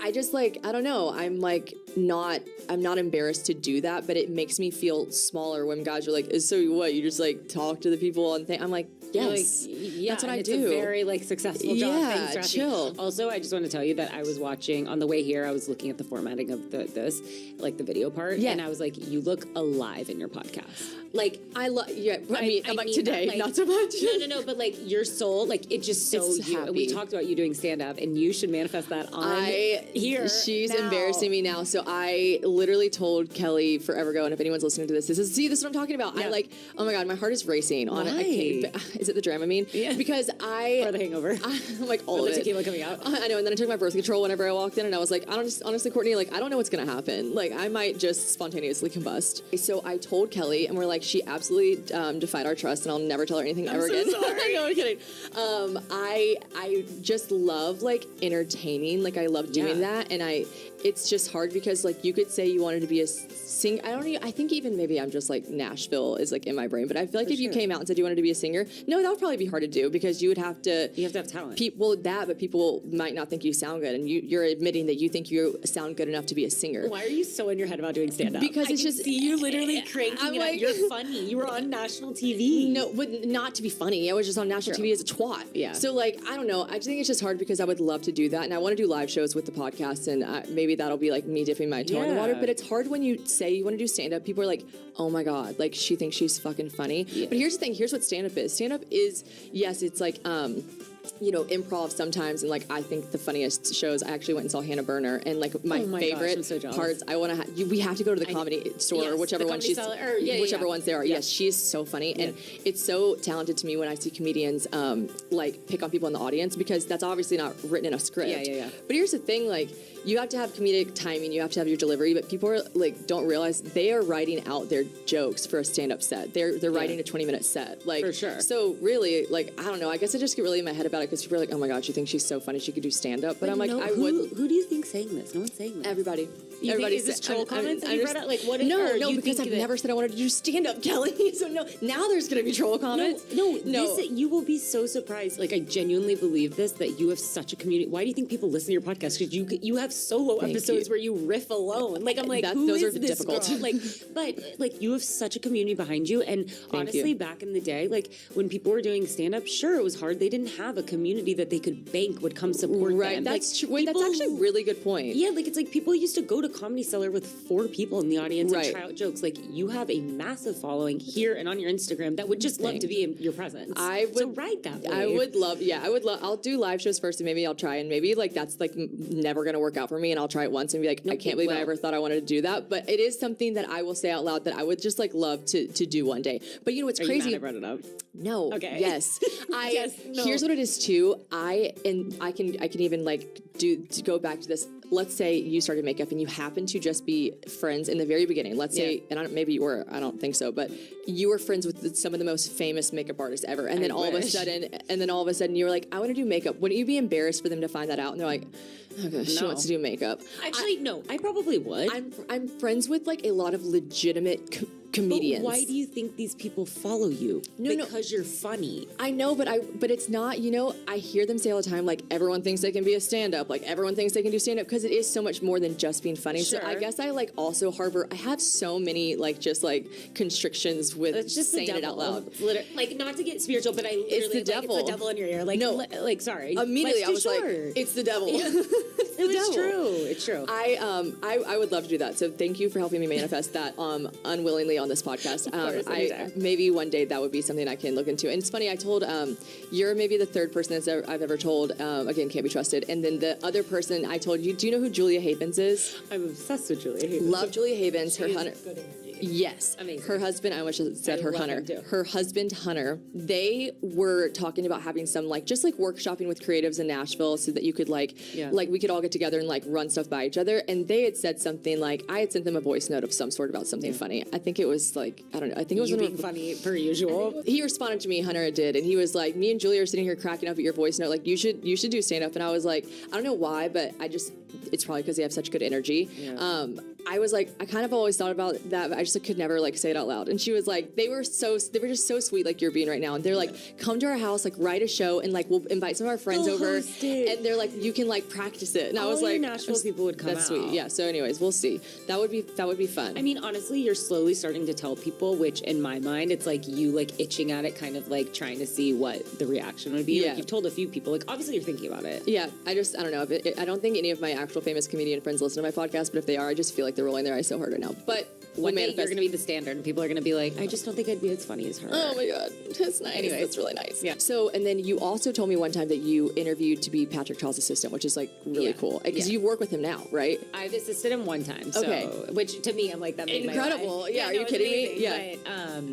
I just like, I don't know. I'm not embarrassed to do that, but it makes me feel smaller when guys are like, so what? You just like talk to the people and I'm like, yes, that's what I do. It's a very like successful job. Yeah, chill. Also, I just want to tell you that I was watching on the way here. I was looking at the formatting of this, like the video part, and I was like, you look alive in your podcast. Like I love, I'm like today, like, not so much. No, but like your soul, like it just so it's you. Happy. We talked about you doing stand up, and you should manifest that on here. She's embarrassing me now. So I literally told Kelly forever ago, and if anyone's listening to this, this is what I'm talking about. Yeah. I like, oh my god, my heart is racing. On it. Is it the Dramamine? Yeah. Because or the hangover. I'm like all or of the it. tequila coming out. I know, and then I took my birth control whenever I walked in, and I was like, honestly, Courtney, like I don't know what's gonna happen. Like I might just spontaneously combust. So I told Kelly, and we're like, she absolutely defied our trust, and I'll never tell her anything ever again. Sorry. No, I'm kidding. I just love like entertaining. Like I love doing that, and it's just hard because like you could say you wanted to be a singer. I think even maybe I'm just like Nashville is like in my brain, but I feel like if you came out and said you wanted to be a singer, no, that would probably be hard to do because you have to have talent. But people might not think you sound good, and you're admitting that you think you sound good enough to be a singer. Why are you so in your head about doing stand up? Because I can see you literally cranking it up. You're funny. You were on national TV. No, but not to be funny. I was just on national TV as a twat. Yeah. So like I don't know. I just think it's just hard because I would love to do that, and I want to do live shows with the podcast, and maybe that'll be like me dipping my toe in the water. But it's hard when you say you want to do stand up. People are like, oh my god, like she thinks she's fucking funny. Yeah. But here's the thing. Here's what stand up is. Stand up is it's like improv sometimes, and like I think the funniest shows. I actually went and saw Hannah Berner, and like my favorite parts. I want to. We have to go to the comedy store, or whichever one she's, whichever ones there are. Yes, she's so funny, and it's so talented to me when I see comedians like pick on people in the audience because that's obviously not written in a script. Yeah. But here's the thing, like. You have to have comedic timing, you have to have your delivery, but people are like don't realize they are writing out their jokes for a stand-up set. They're writing a 20-minute set. Like for sure. So really, like I don't know, I guess I just get really in my head about it because people are like, oh my god, she thinks she's so funny, she could do stand-up. But I'm like, who do you think saying this? No one's saying this. Everybody. Is this troll comments that you read out? Like what? No, because I've never said I wanted to do stand-up, Kelly. So no, now there's gonna be troll comments. No. This, you will be so surprised. Like I genuinely believe this, that you have such a community. Why do you think people listen to your podcast? Because you have solo episodes where you riff alone. Like I'm like, those are difficult. Like, but like you have such a community behind you. And honestly, back in the day, like when people were doing stand-up, sure it was hard. They didn't have a community that they could bank would come support them. Right. That's true. Wait, that's actually a really good point. Yeah, like it's like people used to go to Comedy Cellar with 4 people in the audience and try out jokes. Like you have a massive following here and on your Instagram that would just love to be in your presence. So ride that wave. I would love. I'll do live shows first, and maybe I'll try, and maybe like that's like never gonna work out for me, and I'll try it once and be like, I can't believe I ever thought I wanted to do that. But it is something that I will say out loud that I would just like love to do one day. But you know what's crazy? You mad I brought it up? No. Okay. Yes. Here's what it is too. I can even like to go back to this, let's say you started makeup and you happen to just be friends in the very beginning. Let's say, and maybe you were, I don't think so, but you were friends with some of the most famous makeup artists ever. And then all of a sudden you were like, I want to do makeup. Wouldn't you be embarrassed for them to find that out? And they're like, oh gosh, she wants to do makeup. Actually, no, I probably would. I'm friends with like a lot of legitimate comedians. But why do you think these people follow you? Because you're funny. I know, but it's not, I hear them say all the time, like, everyone thinks they can be a stand-up, like, everyone thinks they can do stand-up, because it is so much more than just being funny. Sure. So I guess I, like, also I have so many, like, just, like, constrictions with saying it out loud. Like, not to get spiritual, but it's the devil. It's the devil in your ear. Like, no. Like, sorry. Immediately I was like, it's the devil. It's true. It's true. I would love to do that. So thank you for helping me manifest that unwillingly on this podcast. Maybe one day that would be something I can look into. And it's funny, I told you're maybe the third person I've ever told, again, can't be trusted. And then the other person I told you, do you know who Julia Havens is? I'm obsessed with Julia Havens. Love Julia Havens. Her Hunter. Yes. Amazing. Her husband, I wish I said her Hunter. Her husband, Hunter, they were talking about having some just workshopping with creatives in Nashville so that you could like we could all get together and like run stuff by each other. And they had said something like, I had sent them a voice note of some sort about something funny. I think it was like, I don't know. I think it was you being funny per usual. He responded to me, Hunter did, and he was like, me and Julia are sitting here cracking up at your voice note. Like, you should do stand up. And I was like, I don't know why, but it's probably because they have such good energy. Yeah. I was like, I kind of always thought about that, but I just could never say it out loud. And she was like, they were just so sweet, like you're being right now. And they're like, come to our house, like write a show, and like we'll invite some of our friends over. And they're like, you can like practice it. And I was like, Nashville people would come out. That's sweet. Yeah. So, anyways, we'll see. That would be fun. I mean, honestly, you're slowly starting to tell people, which in my mind, it's like you like itching at it, kind of like trying to see what the reaction would be. Yeah. Like, you've told a few people, like obviously you're thinking about it. Yeah. I don't know. I don't think any of my actual famous comedian friends listen to my podcast, but if they are, I just feel like they're rolling their eyes so hard right now. But one day you're going to be the standard, and people are going to be like, I just don't think I'd be as funny as her. Oh my god, that's nice. Anyways, that's really nice. Yeah. So, and then you also told me one time that you interviewed to be Patrick Charles' assistant, which is like really cool because you work with him now, right? I've assisted him one time. So, okay. Which to me, I'm like, that made incredible. My life. Yeah. Are you kidding me?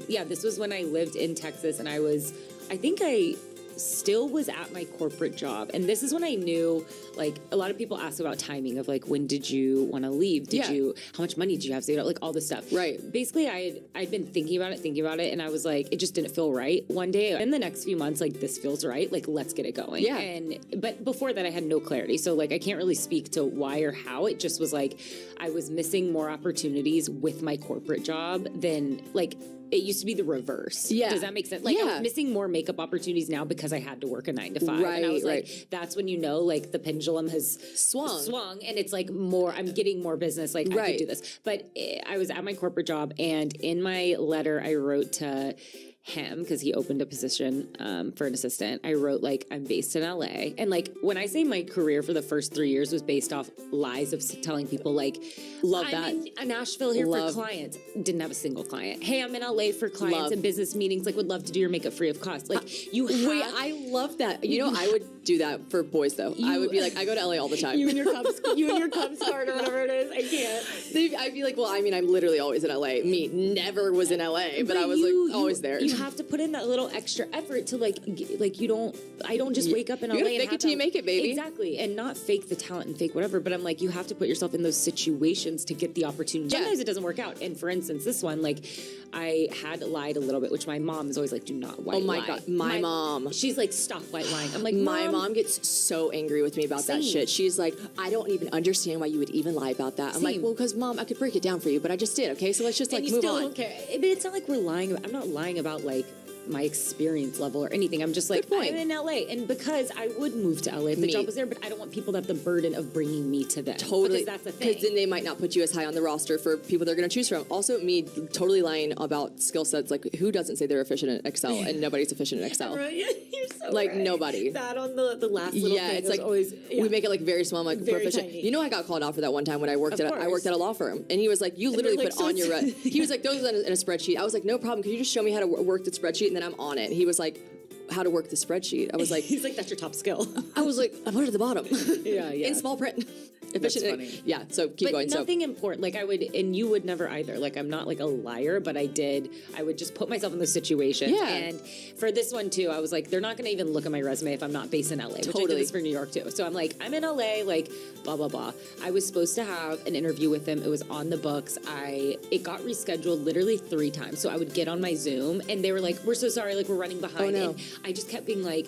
Yeah. But this was when I lived in Texas, and I think I still was at my corporate job, and this is when I knew, like, a lot of people ask about timing of like, when did you want to leave? How much money did you have saved up? Like all this stuff. Right. Basically, I'd been thinking about it, and I was like, it just didn't feel right. One day in the next few months, like, this feels right. Like, let's get it going. Yeah. But before that, I had no clarity. So like, I can't really speak to why or how. It just was like, I was missing more opportunities with my corporate job than like. It used to be the reverse. Yeah. Does that make sense? Like, I'm missing more makeup opportunities now because I had to work a 9 to 5. Right, and I was like, that's when you know, like, the pendulum has swung, and it's like I'm getting more business. Like, I could do this. But I was at my corporate job, and in my letter, I wrote to him because he opened a position for an assistant. I wrote like, I'm based in LA, and like when I say my career for the first 3 years was based off lies of telling people like, I'm in Nashville here for clients. Didn't have a single client. Hey, I'm in LA for clients and business meetings. Like, would love to do your makeup free of cost. Like, I love that. You know, I would do that for boys though. I would be like, I go to LA all the time. You and your Cubs card or whatever it is. I can't. I'd be like, well, I mean, I'm literally always in LA. Me never was in LA, but I was like always there. You have to put in that little extra effort to like I don't just wake up in LA and fake it till you make it, baby. Exactly. And not fake the talent and fake whatever, but I'm like, you have to put yourself in those situations to get the opportunity. Sometimes it doesn't work out. And for instance, this one, like, I had lied a little bit, which my mom is always like, do not white lie. Oh my God. My mom. She's like, stop white lying. I'm like, my mom gets so angry with me about that shit. She's like, I don't even understand why you would even lie about that. I'm like, well, because Mom, I could break it down for you, but I just did. Okay. So let's just like move on. Don't care. But it's not like we're lying. I'm not lying about like my experience level or anything. I'm just like, I'm in LA, and because I would move to LA if the job was there, but I don't want people to have the burden of bringing me to them. Totally. Because that's the thing. Because then they might not put you as high on the roster for people they're going to choose from. Also, me totally lying about skill sets. Like, who doesn't say they're efficient at Excel, and nobody's efficient at Excel? Right? You're so like, right. Nobody. That on the last little thing. It's like, always, we make it like very small, like very proficient. Tiny. You know, I got called out for that one time when I worked at a law firm, and he was like, you literally put on your he was like, those in a spreadsheet. I was like, no problem. Could you just show me how to work the spreadsheet, and then I'm on it. And he was like, how to work the spreadsheet. I was like, he's like, that's your top skill. I was like, I put it at the bottom. Yeah. In small print. Efficient. Yeah. So keep going. Nothing important. Like I would, and you would never either. Like I'm not like a liar, but I would just put myself in those situations. Yeah. And for this one too, I was like, they're not going to even look at my resume if I'm not based in LA, which I did this for New York too. So I'm like, I'm in LA, like blah, blah, blah. I was supposed to have an interview with him. It was on the books. It got rescheduled literally 3 times. So I would get on my Zoom and they were like, we're so sorry. Like we're running behind. Oh, no. And I just kept being like,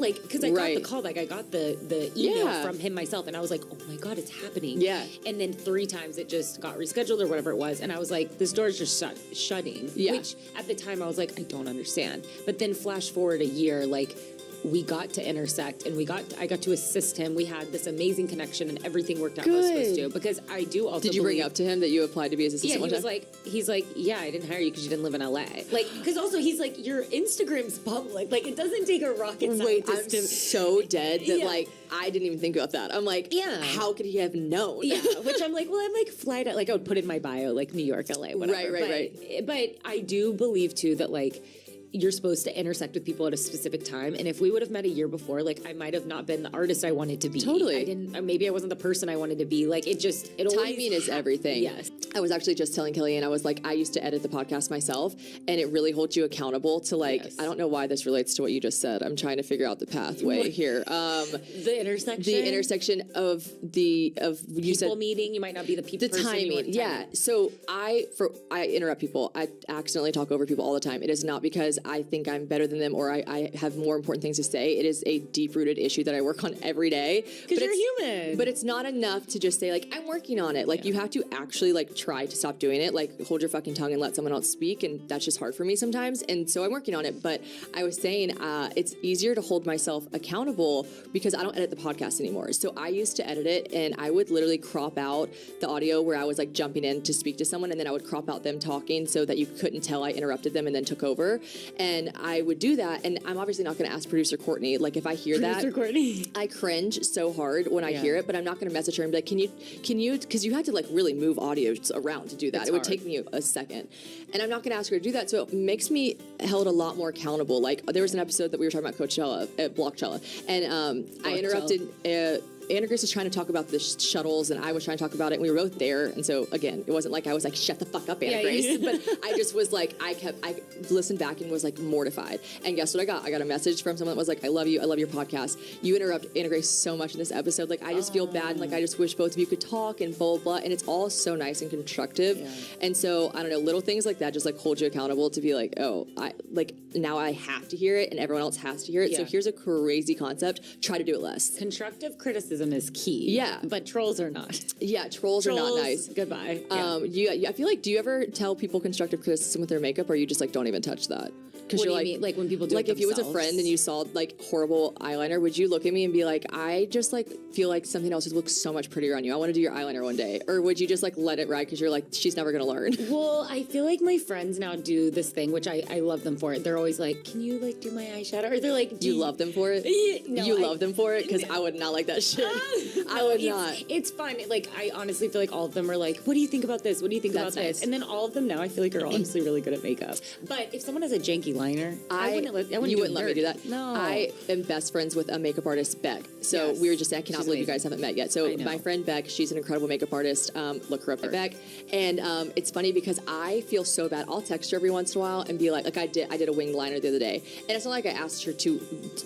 because I got the call, like I got the email from him myself, and I was like, oh my God, it's happening. Yeah. And then 3 times it just got rescheduled or whatever it was, and I was like, this door's just shutting. Yeah. Which at the time I was like, I don't understand. But then flash forward a year, like we got to intersect and I got to assist him. We had this amazing connection and everything worked out how it was supposed to. Because I do also Did you bring up to him that you applied to be his assistant? Yeah, he's like, yeah, I didn't hire you because you didn't live in LA. Like, because also he's like, your Instagram's public. Like, it doesn't take a rocket scientist I'm so dead that like I didn't even think about that. I'm like, how could he have known? Yeah, which I'm like, well, I'm like flight out. Like I would put in my bio, like New York, LA, whatever. Right. But I do believe too that like, you're supposed to intersect with people at a specific time. And if we would have met a year before, like I might have not been the artist I wanted to be. Totally. Maybe I wasn't the person I wanted to be. Like timing is everything. Yes. I was actually just telling Kelly, and I was like, I used to edit the podcast myself, and it really holds you accountable to like, I don't know why this relates to what you just said. I'm trying to figure out the pathway here. The intersection. The intersection of you said people meeting. You might not be the people. The timing. Yeah. So I interrupt people. I accidentally talk over people all the time. It is not because I think I'm better than them or I have more important things to say. It is a deep-rooted issue that I work on every day. Because you're human. But it's not enough to just say, like, I'm working on it. Like, you have to actually, like, try to stop doing it. Like, hold your fucking tongue and let someone else speak. And that's just hard for me sometimes. And so I'm working on it. But I was saying it's easier to hold myself accountable because I don't edit the podcast anymore. So I used to edit it, and I would literally crop out the audio where I was, like, jumping in to speak to someone, and then I would crop out them talking so that you couldn't tell I interrupted them and then took over. And I would do that, and I'm obviously not going to ask producer Courtney. Like, if I hear producer Courtney. I cringe so hard when I hear it, but I'm not going to message her and be like, can you, because you had to, like, really move audio around to do that. It would take me a second. And I'm not going to ask her to do that, so it makes me held a lot more accountable. Like, there was an episode that we were talking about Coachella, Blockchella, and I interrupted... Anna Grace was trying to talk about the shuttles, and I was trying to talk about it, and we were both there. And so, again, it wasn't like I was like, shut the fuck up, Anna Grace. But I just was like, I listened back and was like mortified. And guess what I got? I got a message from someone that was like, I love you. I love your podcast. You interrupt Anna Grace so much in this episode. Like, I just feel bad, and like, I just wish both of you could talk and blah, blah, blah. And it's all so nice and constructive. Yeah. And so, I don't know, little things like that just like hold you accountable to be like, oh, now I have to hear it, and everyone else has to hear it. Yeah. So here's a crazy concept. Try to do it less. Constructive criticism is key. Yeah. But trolls are not. Yeah, trolls are not nice. Goodbye. I feel like, do you ever tell people constructive criticism with their makeup, or you just like don't even touch that? Because you're like, mean? Like when people do like, it if you was a friend and you saw like horrible eyeliner, would you look at me and be like, I just like feel like something else looks so much prettier on you. I want to do your eyeliner one day. Or would you just like let it ride because you're like, she's never gonna learn? Well, I feel like my friends now do this thing, which I love them for it. They're always like, can you like do my eyeshadow? Or they're like, do you love them for it? No, you love them for it? Because I would not like that shit. I would not. It's fun. Like, I honestly feel like all of them are like, what do you think about this? What do you think about this? And then all of them now I feel like are honestly really good at makeup. But if someone has a janky liner, you wouldn't let me do that. No. I am best friends with a makeup artist, Beck. So we were just, I cannot believe you guys haven't met yet. So my friend Beck, she's an incredible makeup artist. Look her up at Beck. And it's funny because I feel so bad. I'll text her every once in a while and be like I did a winged liner the other day. And it's not like I asked her to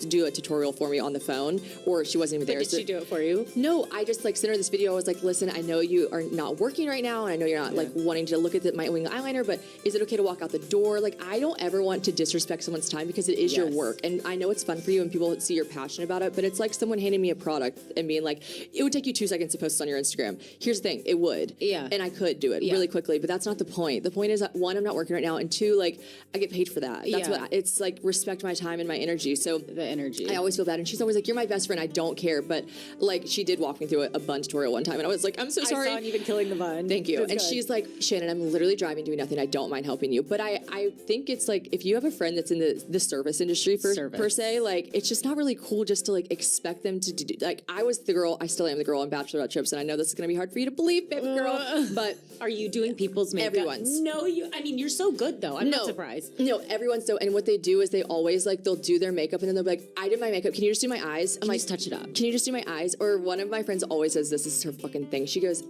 do a tutorial for me on the phone, or she wasn't even there. Did she do it for you? No, I just like sent her this video. I was like, listen, I know you are not working right now, and I know you're not like wanting to look at my winged eyeliner, but is it okay to walk out the door? Like, I don't ever want to disrespect someone's time because it is your work. And I know it's fun for you and people see you're passionate about it, but it's like someone handing me a product and being like, it would take you 2 seconds to post this on your Instagram. Here's the thing, it would. Yeah. And I could do it really quickly, but that's not the point. The point is that, one, I'm not working right now, and two, like, I get paid for that. That's what it's like, respect my time and my energy. So the energy. I always feel bad. And she's always like, you're my best friend, I don't care. But like, she did walk me through a bun tutorial one time, and I was like, I'm so sorry. I saw you even killing the bun. Thank you. That's and good. She's like, Shannon, I'm literally driving, doing nothing. I don't mind helping you. But I think it's like, if you have a friend that's in the service industry per se, like it's just not really cool just to like expect them to do. Like I was the girl, I still am the girl on Bachelorette trips, and I know this is gonna be hard for you to believe, baby girl. But are you doing people's makeup? Everyone's. No, you're so good though. I'm not surprised. No, everyone's so. And what they do is they always like they'll do their makeup and then they'll be like, I did my makeup. Can you just do my eyes? I'm like, just touch it up. Can you just do my eyes? Or one of my friends always says this is her fucking thing. She goes,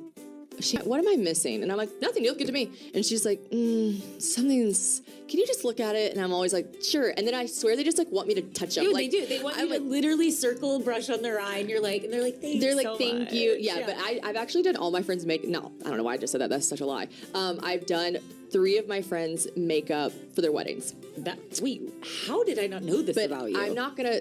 what am I missing? And I'm like, nothing, you look good to me. And she's like, something's, can you just look at it? And I'm always like, sure. And then I swear they just like want me to touch up. Like, they do. They want you to literally circle and brush on their eye, and they're like, thank you. Yeah, but I've actually done all my friends' makeup. No, I don't know why I just said that. That's such a lie. I've done 3 of my friends' makeup for their weddings. How did I not know this about you? I'm not gonna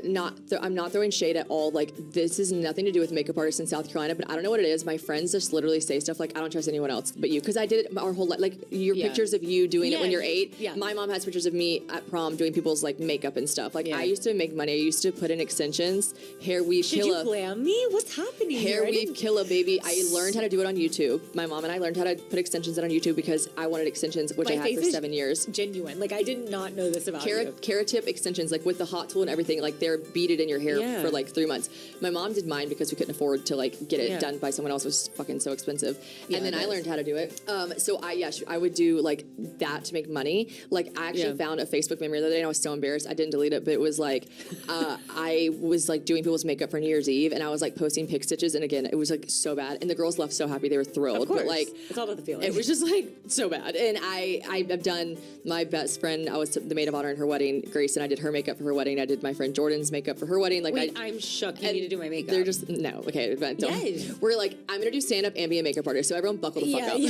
I'm not throwing shade at all. Like this has nothing to do with makeup artists in South Carolina, but I don't know what it is. My friends just literally say stuff like, I don't trust anyone else but you, because I did it our whole life. Like your pictures of you doing it when you're 8. Yeah. My mom has pictures of me at prom doing people's like makeup and stuff. Like I used to make money. I used to put in extensions, hair weave, Did you glam me? What's happening? Hair weave, killer baby. I learned how to do it on YouTube. My mom and I learned how to put extensions in on YouTube because I wanted extensions, which I had for 7 years. Genuine. Like I did not know this about you. Carrot tip extensions, like with the hot tool and everything, like they're beaded in your hair for like 3 months. My mom did mine because we couldn't afford to like get it done by someone else. It was fucking so expensive. And then I learned how to do it. So I would do like that to make money. Like I actually found a Facebook memory the other day and I was so embarrassed. I didn't delete it, but it was like I was like doing people's makeup for New Year's Eve and I was like posting pic stitches, and again it was like so bad, and the girls left so happy, they were thrilled. Of course. But like it's all about the feeling. It was just like so bad. And I've done my best friend, I was the maid of honor in her wedding, Grace, and I did her makeup for her wedding. I did my friend Jordan's makeup for her wedding. Like I'm shook. You need to do my makeup. They're just okay. But we're like, I'm gonna do stand up and be a makeup artist. So everyone buckle the fuck up. Yeah.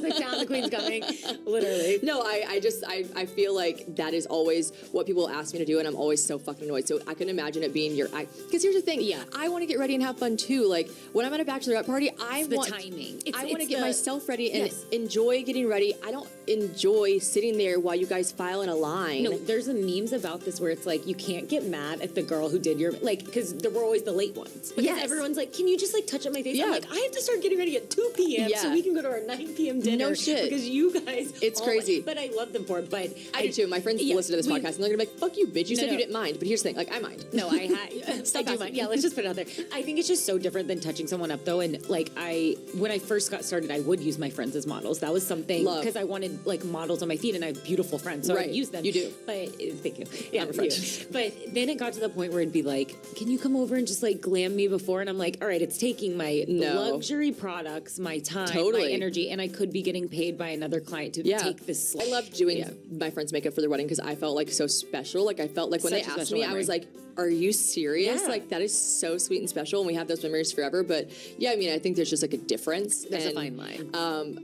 Like down, the queen's coming. Literally. No, I feel like that is always what people ask me to do, and I'm always so fucking annoyed. So I can imagine it being because here's the thing. Yeah, I want to get ready and have fun too. Like when I'm at a bachelorette party, I want to get myself ready and enjoy getting ready. I don't enjoy sitting there while you guys file in a line. No, there's a memes about this where it's like you can't get mad at the girl who did your because we're always the late ones. Because everyone's like, can you just like touch up my face? Yeah. I'm like, I have to start getting ready at 2 p.m. so we can go to our 9 p.m. dinner. No shit. Because you guys, it's crazy. But I love them for it. But I do too. My friends listen to this podcast and they're gonna be like, fuck you, bitch. You said you didn't mind. But here's the thing, like I mind. No, I do mind. Yeah, let's just put it out there. I think it's just so different than touching someone up though. And like when I first got started, I would use my friends as models. That was something because I wanted like models on my feet, and I have beautiful friends, so I use them. You do. But thank you. Yeah, I'm a friend. But then it got to the point where it'd be like, can you come over and just like glam me before? And I'm like, all right, it's taking my luxury products, my time, my energy, and I could be getting paid by another client to take this. I loved doing my friend's makeup for their wedding because I felt like so special. Like I felt like when they asked me, I was like, are you serious? Yeah. Like that is so sweet and special, and we have those memories forever. But yeah, I mean, I think there's just like a difference. There's a fine line.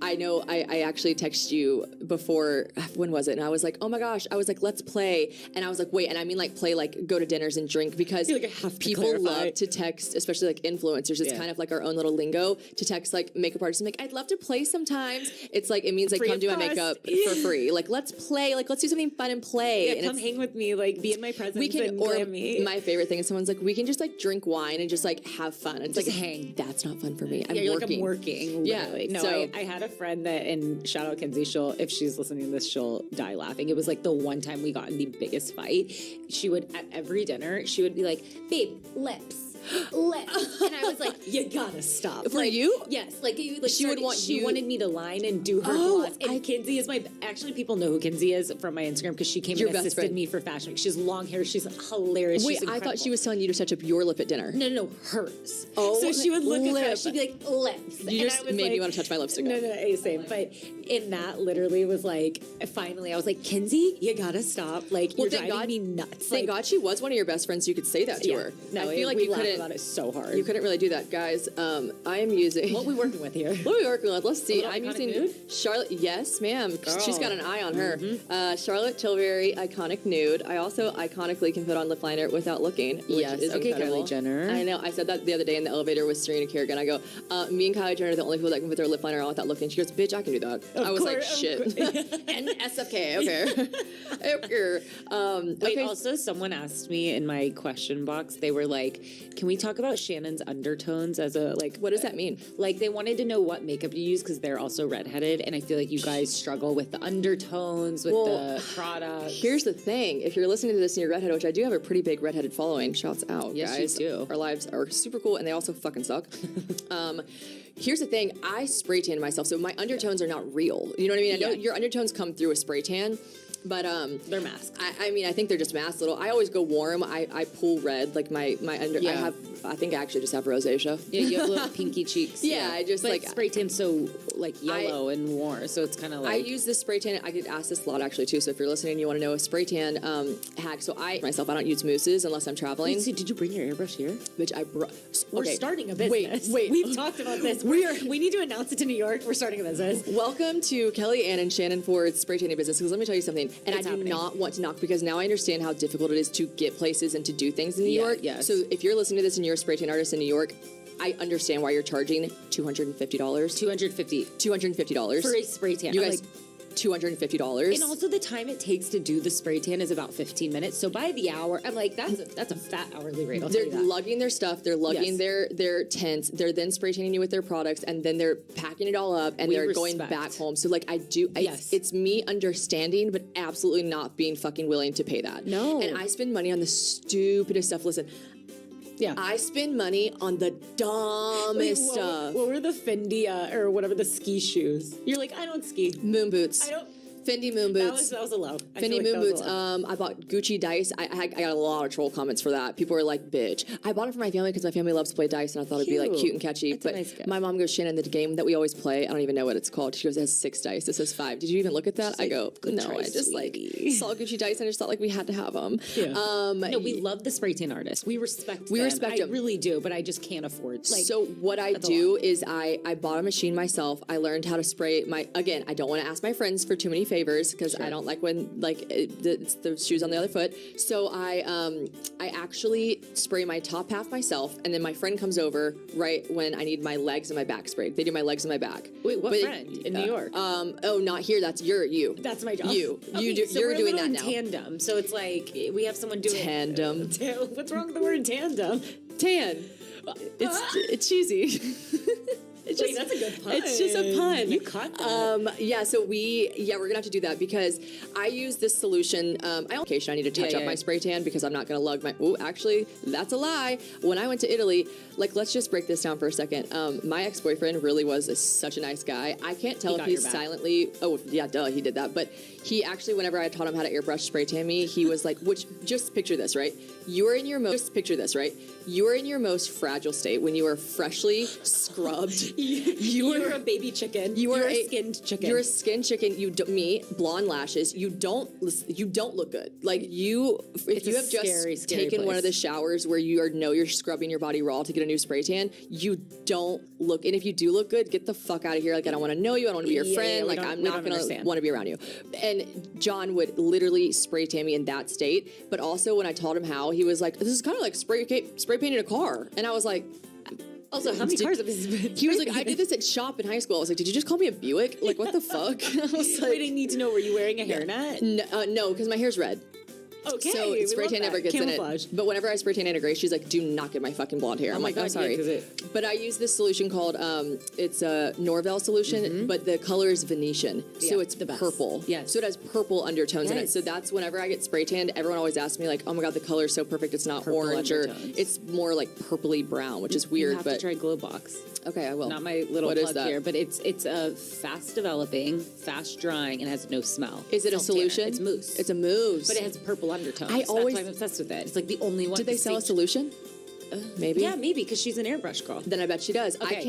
I know I actually texted you before, when was it? And I was like, oh my gosh, I was like, let's play. And I was like, wait, and I mean like play, like go to dinners and drink, because people love to text, especially like influencers. It's kind of like our own little lingo to text like makeup artists and like, I'd love to play sometimes. It's like, it means like come do my makeup for free. Like let's play, like let's do something fun and play. Yeah, and come hang with me, like be in my presence and glam me. My favorite thing is someone's like, we can just like drink wine and just like have fun. It's just like, hang. That's not fun for me. I'm working. Like I'm working. Literally. Yeah. No, so, I had a friend that, and shout out Kenzie, if she's listening to this, she'll die laughing. It was like the one time we got in the biggest fight. She would, at every dinner, she would be like, babe, lips. And I was like, you gotta stop. For you? Yes. Like she wanted me to line and do her gloss. And Kinsey is actually people know who Kinsey is from my Instagram because she came and assisted me for fashion week. She has long hair. She's hilarious. Wait, I thought she was telling you to touch up your lip at dinner. No, hers. Oh, so she would look at her, she'd be like, lips. You just made me want to touch my lipstick. No, same. But in that literally was like, finally I was like, Kinsey, you gotta stop. Like, you're driving me nuts. Thank God she was one of your best friends so you could say that to her. No, I feel like you couldn't about it so hard. You couldn't really do that, guys. I am using. What are we working with here? What are we working with? Let's see. I'm using nude? Charlotte. Yes, ma'am. Girl. She's got an eye on her. Mm-hmm. Charlotte Tilbury Iconic Nude. I also iconically can put on lip liner without looking. Which is incredible. Kylie Jenner. I know. I said that the other day in the elevator with Serena Kerrigan. I go, me and Kylie Jenner are the only people that can put their lip liner on without looking. She goes, bitch, I can do that. I was like, shit. And SFK, okay. Wait, also someone asked me in my question box, they were like, can we talk about Shannon's undertones as a, like... What does that mean? Like, they wanted to know what makeup you use because they're also redheaded, and I feel like you guys struggle with the undertones, with the products. Here's the thing. If you're listening to this and you're redheaded, which I do have a pretty big redheaded following, shouts out, yes, guys. You do. Our lives are super cool, and they also fucking suck. Here's the thing. I spray tan myself, so my undertones are not real. You know what I mean? I know your undertones come through a spray tan, but they're masked. I mean, I think they're just masked little. I always go warm. I pull red, like my under. Yeah. I think I actually just have rosacea. Yeah, you have little pinky cheeks. Yeah, I just but like spray tan so like yellow and warm, so it's kind of like. I use this spray tan. I get asked this a lot actually too. So if you're listening, and you want to know a spray tan hack. So I don't use mousses unless I'm traveling. Wait, so did you bring your airbrush here? Which I brought. We're starting a business. Wait. We've talked about this. We need to announce it to New York. We're starting a business. Welcome to Kelly Ann and Shannon Ford's spray tanning business. Because let me tell you something, and I do not want to knock because now I understand how difficult it is to get places and to do things in New York. Yes. So if you're listening to this and you're a spray tan artist in New York, I understand why you're charging $250. $250 for a spray tan. You guys, $250. And also the time it takes to do the spray tan is about 15 minutes. So by the hour, I'm like, that's a fat hourly rate. They're lugging their stuff. They're lugging their tents. They're then spray tanning you with their products, and then they're packing it all up, and they're going back home. So like it's me understanding, but absolutely not being fucking willing to pay that. No. And I spend money on the stupidest stuff. Listen. Yeah. I spend money on the dumbest stuff. What were the Fendi or whatever the ski shoes? You're like, I don't ski. Moon boots. I don't. Fendi moon boots. That was a low. Fendi moon boots. I bought Gucci dice. I got a lot of troll comments for that. People were like, bitch. I bought it for my family because my family loves to play dice, and I thought it'd be like cute and catchy. That's but a nice gift. My mom goes, Shannon, the game that we always play, I don't even know what it's called. She goes, it has 6 dice. This has 5. Did you even look at that? I go, no, I just sweetie. saw Gucci dice and I just thought like we had to have them. Yeah. No, we love the spray tan artists. We respect them. I really do, but I just can't afford. So what I do is I bought a machine myself. I learned how to spray again, I don't want to ask my friends for too many favors because I don't like when it's the shoes on the other foot. So I actually spray my top half myself, and then my friend comes over right when I need my legs and my back sprayed. They do my legs and my back. Wait, what friend in New York? Oh, not here. That's you. That's my job. You're doing that now. Tandem. So it's like we have someone doing tandem. What's wrong with the word tandem? Tan. It's cheesy. Wait, that's a good pun. It's just a pun. You caught that. So we're gonna have to do that because I use this solution. I need to touch up my spray tan because I'm not gonna lug my. Oh, actually, that's a lie. When I went to Italy, let's just break this down for a second. My ex-boyfriend really was such a nice guy. I can't tell if he's silently. Oh yeah, duh, he did that. But he actually, whenever I taught him how to airbrush spray tan me, he was like, just picture this, right? You are in your most fragile state when you are freshly scrubbed. You're a baby chicken. You're a skinned chicken. You're a skinned chicken. Blonde lashes. You don't look good. Like if you have just taken one of the showers where you're scrubbing your body raw to get a new spray tan, you don't look. And if you do look good, get the fuck out of here. Like I don't want to know you. I don't want to be your friend. Like I'm not gonna want to be around you. And John would literally spray tan me in that state. But also when I taught him how, he was like, "This is kind of like spray painting a car," and I was like. Also, how many cars have this been? He was like, I did this at shop in high school. I was like, did you just call me a Buick? Like, what the fuck? I was like, wait, I need to know, were you wearing a hairnet? No, because my hair's red. Okay, so spray tan never gets Camouflage. in it. But whenever I spray tan Anna Grace, she's like, do not get my fucking blonde hair. I'm like, I'm sorry. But I use this solution called, it's a Norvell solution, but the color is Venetian. So it's the purple. Yes. So it has purple undertones in it. So that's whenever I get spray tanned, everyone always asks me like, oh my God, the color is so perfect. It's not purple orange undertones. Or it's more like purpley brown, which is weird. You have to try Glow Box. Okay, I will. Not my little plug here, but it's a fast developing, fast drying, and has no smell. Is it a solution? It's mousse. It's a mousse. But it has purple undertones. That's why I'm obsessed with it. It's like the only one. Did they sell a solution? Maybe. Yeah, maybe because she's an airbrush girl. Then I bet she does. Okay, I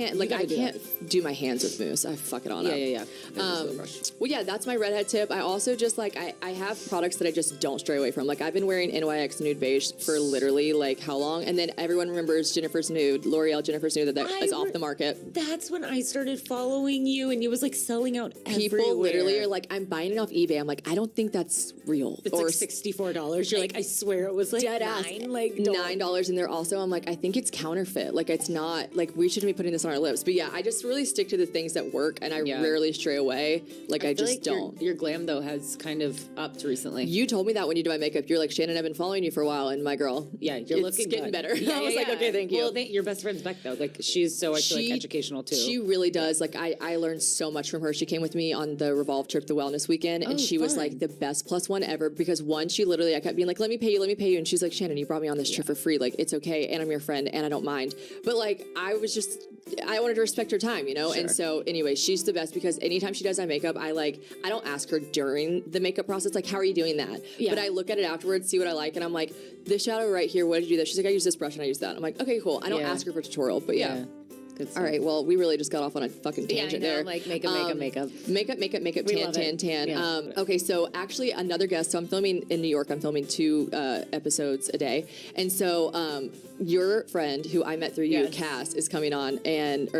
can't do my hands with mousse. I fuck it on up. Yeah. Well, yeah, that's my redhead tip. I also just I have products that I just don't stray away from. Like I've been wearing NYX Nude Beige for literally like how long? And then everyone remembers Jennifer's Nude, L'Oreal Jennifer's Nude that is off the market. That's when I started following you, and you was like selling out everywhere. People literally are like, I'm buying it off eBay. I'm like, I don't think that's real. It's like $64. You're like, I swear it was like dead ass, $9, like $9, and they're also I'm like, I think it's counterfeit. Like, it's not, like, we shouldn't be putting this on our lips. But yeah, I just really stick to the things that work, and I rarely stray away. Like, I just like don't. Your glam, though, has kind of upped recently. You told me that when you did my makeup. You're like, Shannon, I've been following you for a while, and my girl, you're looking getting good. Better. I was like, okay, thank you. Well, your best friend's Beck, though. Like, she's so, I feel like, educational, too. She really does. Like, I learned so much from her. She came with me on the Revolve trip, the wellness weekend, and she was like the best +1 ever, because one, she literally, I kept being like, let me pay you, and she's like, Shannon, you brought me on this trip for free, like, it's okay, and I'm your friend, and I don't mind. But like, I wanted to respect her time, you know? Sure. And so anyway, she's the best, because anytime she does my makeup, I don't ask her during the makeup process, like, how are you doing that? Yeah. But I look at it afterwards, see what I like, and I'm like, this shadow right here, what did you do that? She's like, I use this brush and I use that. I'm like, okay, cool. I don't ask her for a tutorial, but yeah. All right, well, we really just got off on a fucking tangent there. Like makeup. Makeup, tan. Yeah. Okay, so actually another guest. So I'm filming in New York. I'm filming 2 episodes a day. And so your friend, who I met through you, Cass, is coming on.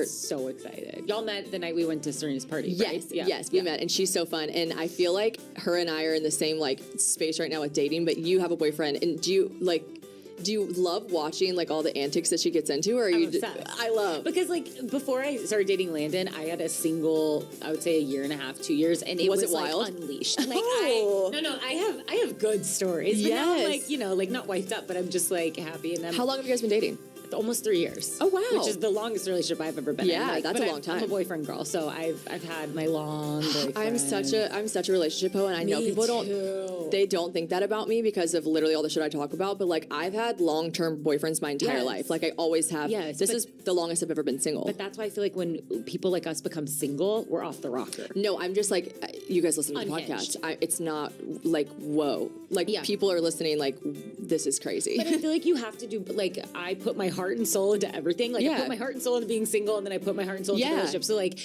So excited. Y'all met the night we went to Serena's party, right? Yes, we met. And she's so fun. And I feel like her and I are in the same, like, space right now with dating. But you have a boyfriend. And do you love watching, like, all the antics that she gets into, or are you? I love, because, like, before I started dating Landon, I had a single, I would say, 1.5 2 years, and it was wild? Like, unleashed. Like, I have good stories. But now I'm like, like, not wiped up, but I'm just like happy. And how long have you guys been dating? Almost 3 years. Oh, wow. Which is the longest relationship I've ever been in. Yeah, that's a long time. I'm a boyfriend girl, so I've had my long boyfriend. I'm such a relationship hoe, and I know people don't think that about me because of literally all the shit I talk about, but like, I've had long-term boyfriends my entire life. Like, I always have. Yes, this is the longest I've ever been single. But that's why I feel like when people like us become single, we're off the rocker. No, I'm just like, you guys listen to Unhinged. the podcast. It's not like, whoa. Like, people are listening like, this is crazy. But I feel like you have to do, like, I put my heart and soul into everything. Like, I put my heart and soul into being single, and then I put my heart and soul into relationships. So, like,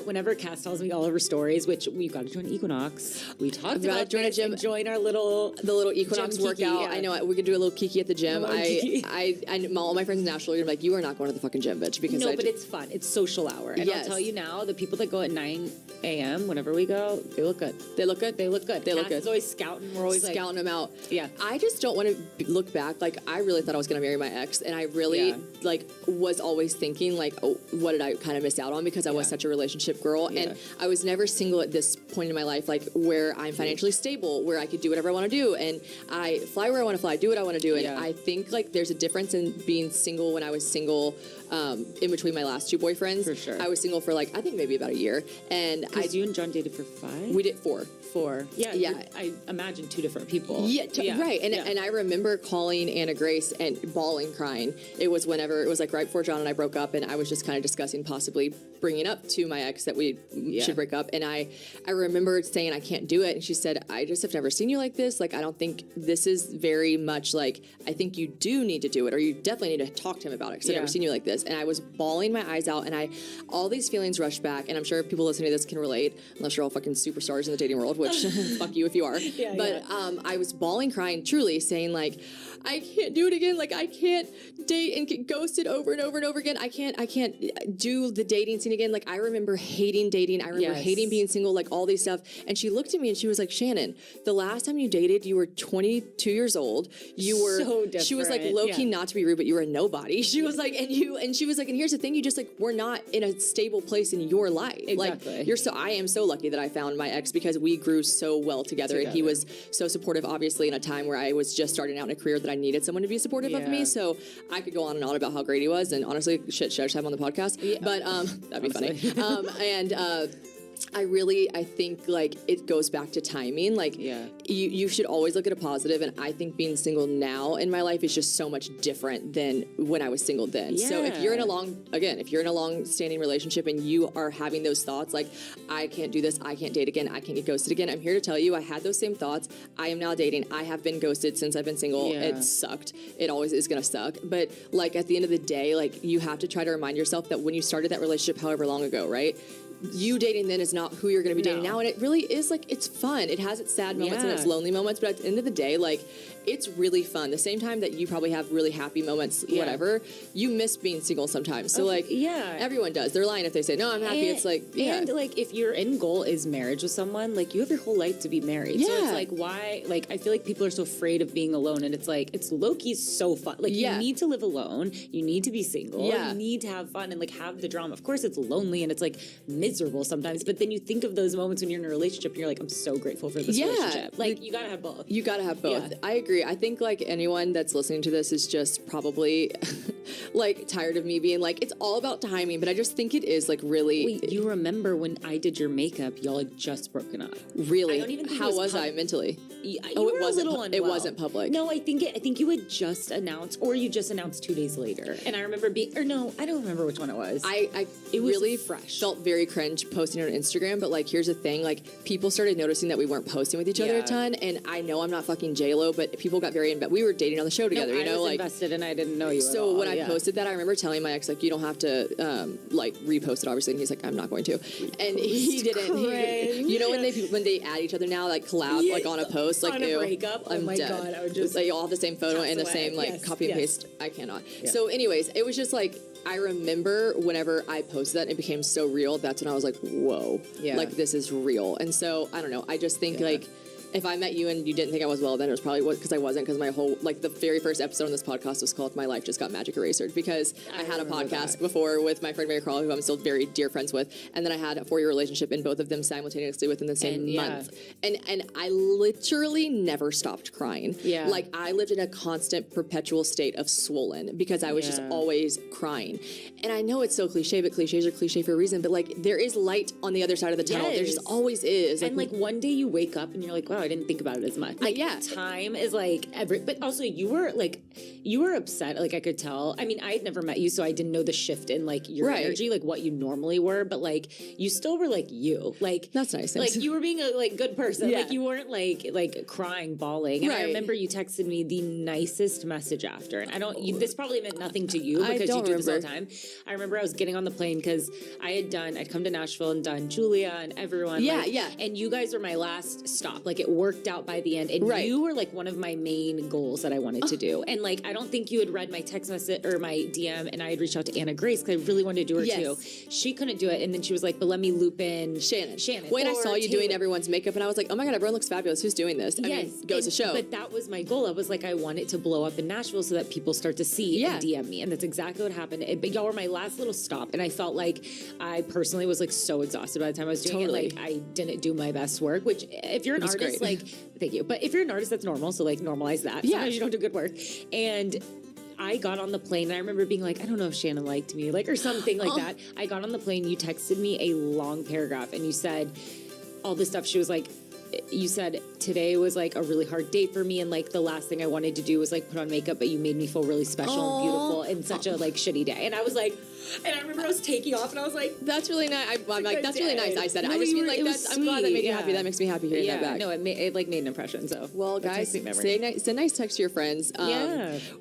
whenever Cass tells me all of her stories, which we've got to join Equinox. We talked about join a gym. Join our little Equinox workout. I know we could do a little kiki at the gym. All my friends in Nashville are like, you are not going to the fucking gym, bitch. Because but it's fun. It's social hour. And I'll tell you now, the people that go at 9 a.m. whenever we go, they look good. They look good. Cass is always scouting. We're always scouting them out. Yeah. I just don't want to look back. Like, I really thought I was going to marry my ex, and I really was always thinking like, oh, what did I kind of miss out on, because I was such a relationship girl, and I was never single at this point in my life, like, where I'm financially stable, where I could do whatever I want to do, and I fly where I want to fly, do what I want to do, and I think like there's a difference in being single. When I was single, in between my last 2 boyfriends, for sure, I was single for like, I think maybe about a year, and you and John dated for 5? We did 4. Yeah. I imagine 2 different people. Right. And I remember calling Anna Grace and bawling, crying. It was whenever, it was like right before John and I broke up, and I was just kind of discussing possibly bringing up to my ex that we should break up. And I remember saying, I can't do it. And she said, I just have never seen you like this. Like, I don't think this is very much like, I think you do need to do it, or you definitely need to talk to him about it, because I've never seen you like this. And I was bawling my eyes out, and all these feelings rushed back. And I'm sure people listening to this can relate, unless you're all fucking superstars in the dating world, which fuck you if you are. I was bawling, crying, truly saying like, I can't do it again. Like, I can't date and get ghosted over and over and over again. I can't do the dating scene again. Like, I remember hating dating. I remember hating being single, like all these stuff. And she looked at me and she was like, Shannon, the last time you dated, you were 22 years old. You were so different. She was like, low key, not to be rude, but you were a nobody. She was like, and she was like, and here's the thing, you just like were not in a stable place in your life. Exactly. Like, I am so lucky that I found my ex, because we grew so well together. And he was so supportive, obviously, in a time where I was just starting out in a career that I needed someone to be supportive of me. So I could go on and on about how great he was, and honestly, shit, should I just have him on the podcast? But that'd be funny. I think like it goes back to timing. Like, you should always look at a positive, and I think being single now in my life is just so much different than when I was single then. So if you're in a long standing relationship and you are having those thoughts like, I can't do this, I can't date again, I can't get ghosted again, I'm here to tell you, I had those same thoughts. I am now dating. I have been ghosted since I've been single. It sucked. It always is gonna suck. But like, at the end of the day, like, you have to try to remind yourself that when you started that relationship however long ago, right? you dating then is not who you're going to be dating now. And it really is like, it's fun. It has its sad moments and its lonely moments, but at the end of the day, like, it's really fun. The same time that you probably have really happy moments, whatever, you miss being single sometimes. So everyone does. They're lying if they say, no, I'm happy. It's like, and like, if your end goal is marriage with someone, like, you have your whole life to be married. So it's like, why, like, I feel like people are so afraid of being alone, and it's like, it's low-key so fun. Like, you need to live alone. You need to be single. You need to have fun and like have the drama. Of course, it's lonely and it's like miserable sometimes, but then you think of those moments when you're in a relationship and you're like, I'm so grateful for this relationship. Like, you gotta have both. You gotta have both. I agree. I think like anyone that's listening to this is just probably like tired of me being like, it's all about timing, but I just think it is like really. Wait, you remember when I did your makeup, y'all had just broken up. Really? I don't even think How was I mentally? It wasn't. It wasn't public. No, I think you had just announced, or you just announced 2 days later. And I remember being, or no, I don't remember which one it was. It was really fresh. Felt very cringe posting it on Instagram, but like, here's the thing, like, people started noticing that we weren't posting with each other a ton, and I know I'm not fucking J-Lo, but people got very invested. We were dating on the show together, you know? I was like, invested and I didn't know you at So all. when I posted that, I remember telling my ex, like, you don't have to, like, repost it, obviously, and he's like, I'm not going to. And he didn't. You know when they add each other now, like, collab, like, on a post, like, on a breakup? I'm dead. God, I would just like, all have the same photo and the same, like, copy and paste. I cannot. So anyways, it was just like, I remember whenever I posted that and it became so real, that's when I was like, whoa, like, this is real. And so, I don't know, I just think, like, if I met you and you didn't think I was well, then it was probably because I wasn't, because my whole, like, the very first episode on this podcast was called My Life Just Got Magic Erasered, because I had a podcast before with my friend Mary Crawl, who I'm still very dear friends with, and then I had a 4-year relationship, and both of them simultaneously within the same month. And I literally never stopped crying. Like, I lived in a constant, perpetual state of swollen, because I was just always crying. And I know it's so cliche, but cliches are cliche for a reason, but, like, there is light on the other side of the tunnel. There just always is. And, like, one day you wake up and you're like, wow, I didn't think about it as much. Like, time is like but also you were upset. Like, I could tell. I mean, I had never met you, so I didn't know the shift in like your energy, like what you normally were. But like, you still were like you. Like, that's nice. Like, you were being a like good person. Like, you weren't like crying, bawling. And I remember you texted me the nicest message after. And I don't. This probably meant nothing to you because you do this all the time. I remember I was getting on the plane because I'd come to Nashville and done Julia and everyone. And you guys were my last stop. Like, it worked out by the end, and you were like one of my main goals that I wanted to do. And like, I don't think you had read my text message or my DM, and I had reached out to Anna Grace because I really wanted to do her too. She couldn't do it, and then she was like, but let me loop in Shannon. When I saw you doing everyone's makeup, and I was like, oh my god, everyone looks fabulous. Who's doing this? I mean, goes to show. But that was my goal. I was like, I want it to blow up in Nashville so that people start to see and DM me, and that's exactly what happened. But y'all were my last little stop, and I felt like I personally was like so exhausted by the time I was doing it. Like, I didn't do my best work, which if you're an artist, like, thank you. But if you're an artist, that's normal. So like, normalize that. Sometimes you don't do good work. And I got on the plane, and I remember being like, I don't know if Shannon liked me, like, or something like that. I got on the plane, you texted me a long paragraph, and you said all this stuff. She was like, you said, today was like a really hard day for me, and like the last thing I wanted to do was like put on makeup, but you made me feel really special and beautiful in such a like shitty day. And I was like, and I remember I was taking off, and I was like, that's really nice. I'm like, that's really nice. I said it. I just mean like, I'm glad that made you happy. That makes me happy hearing that back. No, it like made an impression. So, well, guys, send nice text to your friends.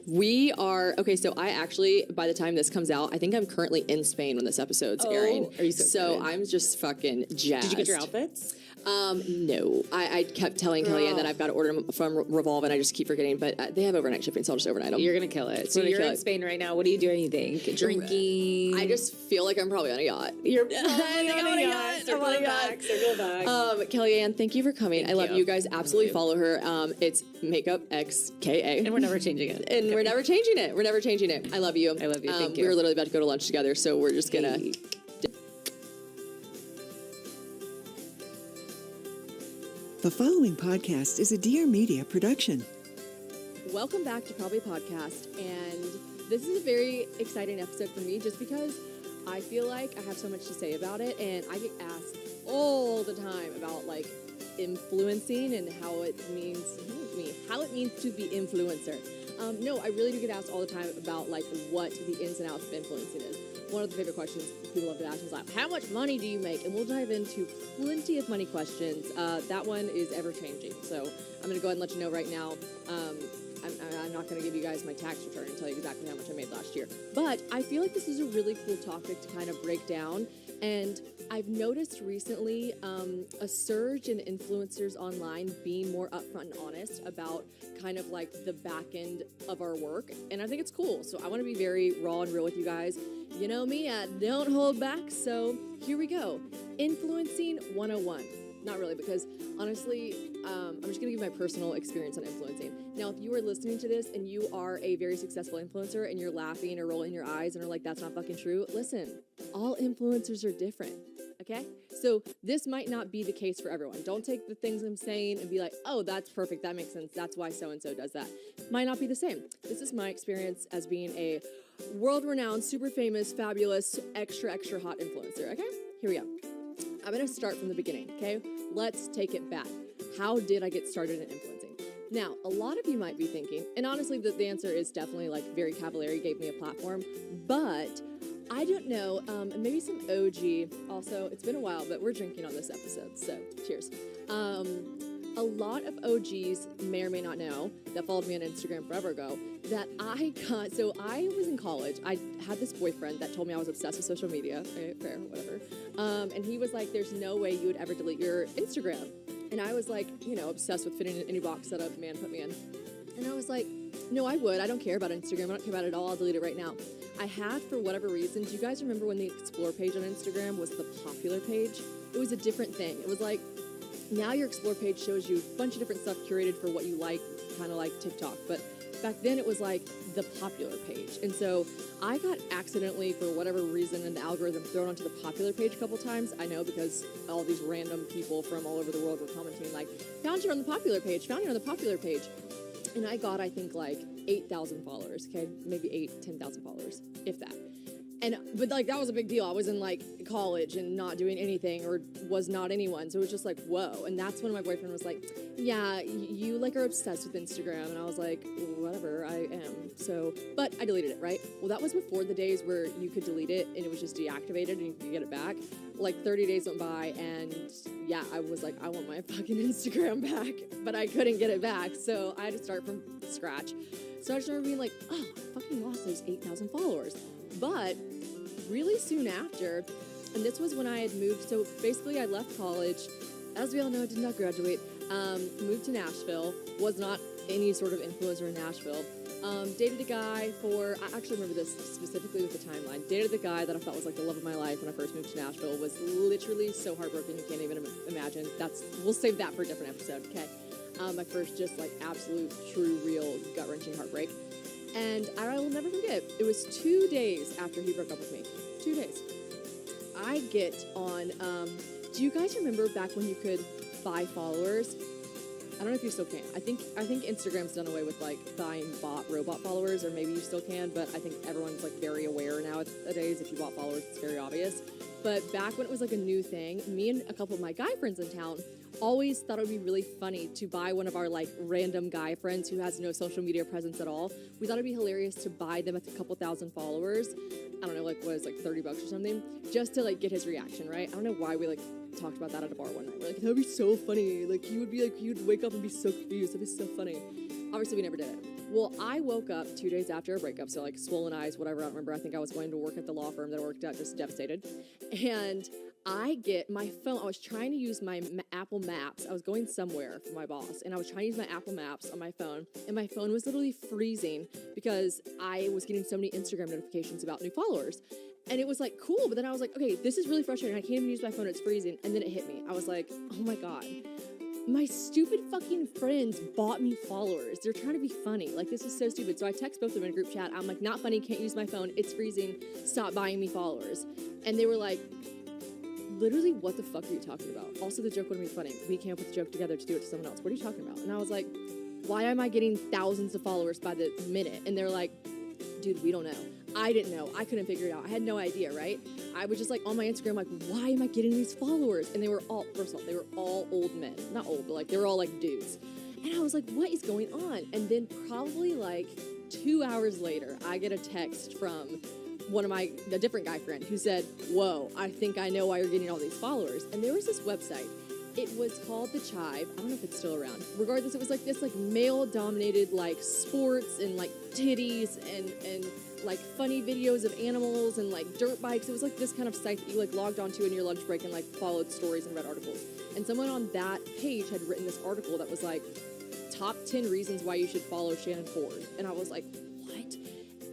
We are okay. So I actually, by the time this comes out, I think I'm currently in Spain when this episode's airing. Are you so I'm just fucking jazzed. Did you get your outfits? No. I kept telling Kellyanne that I've got to order them from Revolve, and I just keep forgetting, but they have overnight shipping, so I'll just overnight them. You're going to kill it. So you're in Spain right now. What are you doing, you think? Drinking? I just feel like I'm probably on a yacht. You're probably on a yacht. Circle back. Kellyanne, thank you for coming. I love you guys. Absolutely follow her. It's MakeupXKA. And we're never changing it. We're never changing it. I love you. I love you. Thank you. We were literally about to go to lunch together, so we're just going to... The following podcast is a Dear Media production. Welcome back to Probably Podcast, and this is a very exciting episode for me just because I feel like I have so much to say about it, and I get asked all the time about like influencing and how it means to be influencer. No, I really do get asked all the time about like what the ins and outs of influencing is. One of the favorite questions people love to ask is like, how much money do you make? And we'll dive into plenty of money questions. That one is ever changing. So I'm going to go ahead and let you know right now. I'm not going to give you guys my tax return and tell you exactly how much I made last year. But I feel like this is a really cool topic to kind of break down And I've noticed recently a surge in influencers online being more upfront and honest about kind of like the back end of our work. And I think it's cool. So I want to be very raw and real with you guys. You know me, I don't hold back. So here we go. Influencing 101. Not really, because honestly, I'm just going to give my personal experience on influencing. Now, if you are listening to this and you are a very successful influencer and you're laughing or rolling your eyes and are like, that's not fucking true, listen, all influencers are different, okay? So this might not be the case for everyone. Don't take the things I'm saying and be like, oh, that's perfect, that makes sense, that's why so-and-so does that. Might not be the same. This is my experience as being a world-renowned, super famous, fabulous, extra, extra hot influencer, okay? Here we go. I'm going to start from the beginning, okay? Let's take it back. How did I get started in influencing? Now, a lot of you might be thinking, and honestly, the answer is definitely like very cavalier, gave me a platform, but I don't know, and maybe some OG, also, it's been a while, but we're drinking on this episode, so cheers. A lot of OGs may or may not know that followed me on Instagram forever ago that so I was in college. I had this boyfriend that told me I was obsessed with social media. Okay, fair, whatever. And he was like, there's no way you would ever delete your Instagram. And I was like, obsessed with fitting in any box that a man put me in. And I was like, no, I would. I don't care about Instagram. I don't care about it at all. I'll delete it right now. I had, for whatever reason, do you guys remember when the Explore page on Instagram was the popular page? It was a different thing. It was like, now your Explore page shows you a bunch of different stuff curated for what you like, kind of like TikTok. But back then it was like the popular page. And so I got accidentally, for whatever reason, in the algorithm thrown onto the popular page a couple times. I know, because all these random people from all over the world were commenting like, found you on the popular page, found you on the popular page. And I got, I think, like 8,000 followers, okay? Maybe 10,000 followers, if that. But like, that was a big deal. I was in like college and not doing anything, or was not anyone. So it was just like, whoa. And that's when my boyfriend was like, yeah, you like are obsessed with Instagram. And I was like, whatever, I am. So, but I deleted it, right? Well, that was before the days where you could delete it and it was just deactivated and you could get it back. Like 30 days went by and yeah, I was like, I want my fucking Instagram back, but I couldn't get it back. So I had to start from scratch. So I just remember being like, oh, I fucking lost those 8,000 followers. But really soon after, and this was when I had moved, so basically I left college. As we all know, I did not graduate. Moved to Nashville, was not any sort of influencer in Nashville. Dated a guy I actually remember this specifically with the timeline. Dated the guy that I thought was like the love of my life when I first moved to Nashville. Was literally so heartbroken you can't even imagine. We'll save that for a different episode, okay? My first just like absolute, true, real, gut-wrenching heartbreak. And I will never forget, it was 2 days after he broke up with me. 2 days. I get on, do you guys remember back when you could buy followers? I don't know if you still can. I think Instagram's done away with like buying robot followers, or maybe you still can, but I think everyone's like very aware nowadays. If you bought followers, it's very obvious. But back when it was like a new thing, me and a couple of my guy friends in town always thought it would be really funny to buy one of our like random guy friends who has no social media presence at all. We thought it'd be hilarious to buy them with a couple thousand followers. I don't know, like what is like $30 or something, just to like get his reaction, right? I don't know why we like talked about that at a bar one night. We're like, that'd be so funny. Like he would be like, you'd wake up and be so confused. That'd be so funny. Obviously we never did it. Well, I woke up 2 days after a breakup, so like swollen eyes, whatever, I don't remember. I think I was going to work at the law firm that I worked at, just devastated. And I get my phone. I was trying to use my Apple Maps. I was going somewhere for my boss, and I was trying to use my Apple Maps on my phone, and my phone was literally freezing because I was getting so many Instagram notifications about new followers. And it was like, cool, but then I was like, okay, this is really frustrating. I can't even use my phone. It's freezing. And then it hit me. I was like, oh my God. My stupid fucking friends bought me followers. They're trying to be funny. Like, this is so stupid. So I text both of them in a group chat. I'm like, not funny, can't use my phone. It's freezing. Stop buying me followers. And they were like, literally, what the fuck are you talking about? Also, the joke wouldn't be funny. We came up with the joke together to do it to someone else. What are you talking about? And I was like, why am I getting thousands of followers by the minute? And they're like, dude, we don't know. I didn't know. I couldn't figure it out. I had no idea, right? I was just like on my Instagram, like, why am I getting these followers? And they were all, first of all, they were all old men. Not old, but like, they were all like dudes. And I was like, what is going on? And then probably like 2 hours later, I get a text from a different guy friend who said, whoa, I think I know why you're getting all these followers. And there was this website, it was called The Chive. I don't know if it's still around. Regardless, it was like this like male-dominated like sports and like titties and like funny videos of animals and like dirt bikes. It was like this kind of site that you like logged onto in your lunch break and like followed stories and read articles. And someone on that page had written this article that was like top 10 reasons why you should follow Shannon Ford. And I was like, what?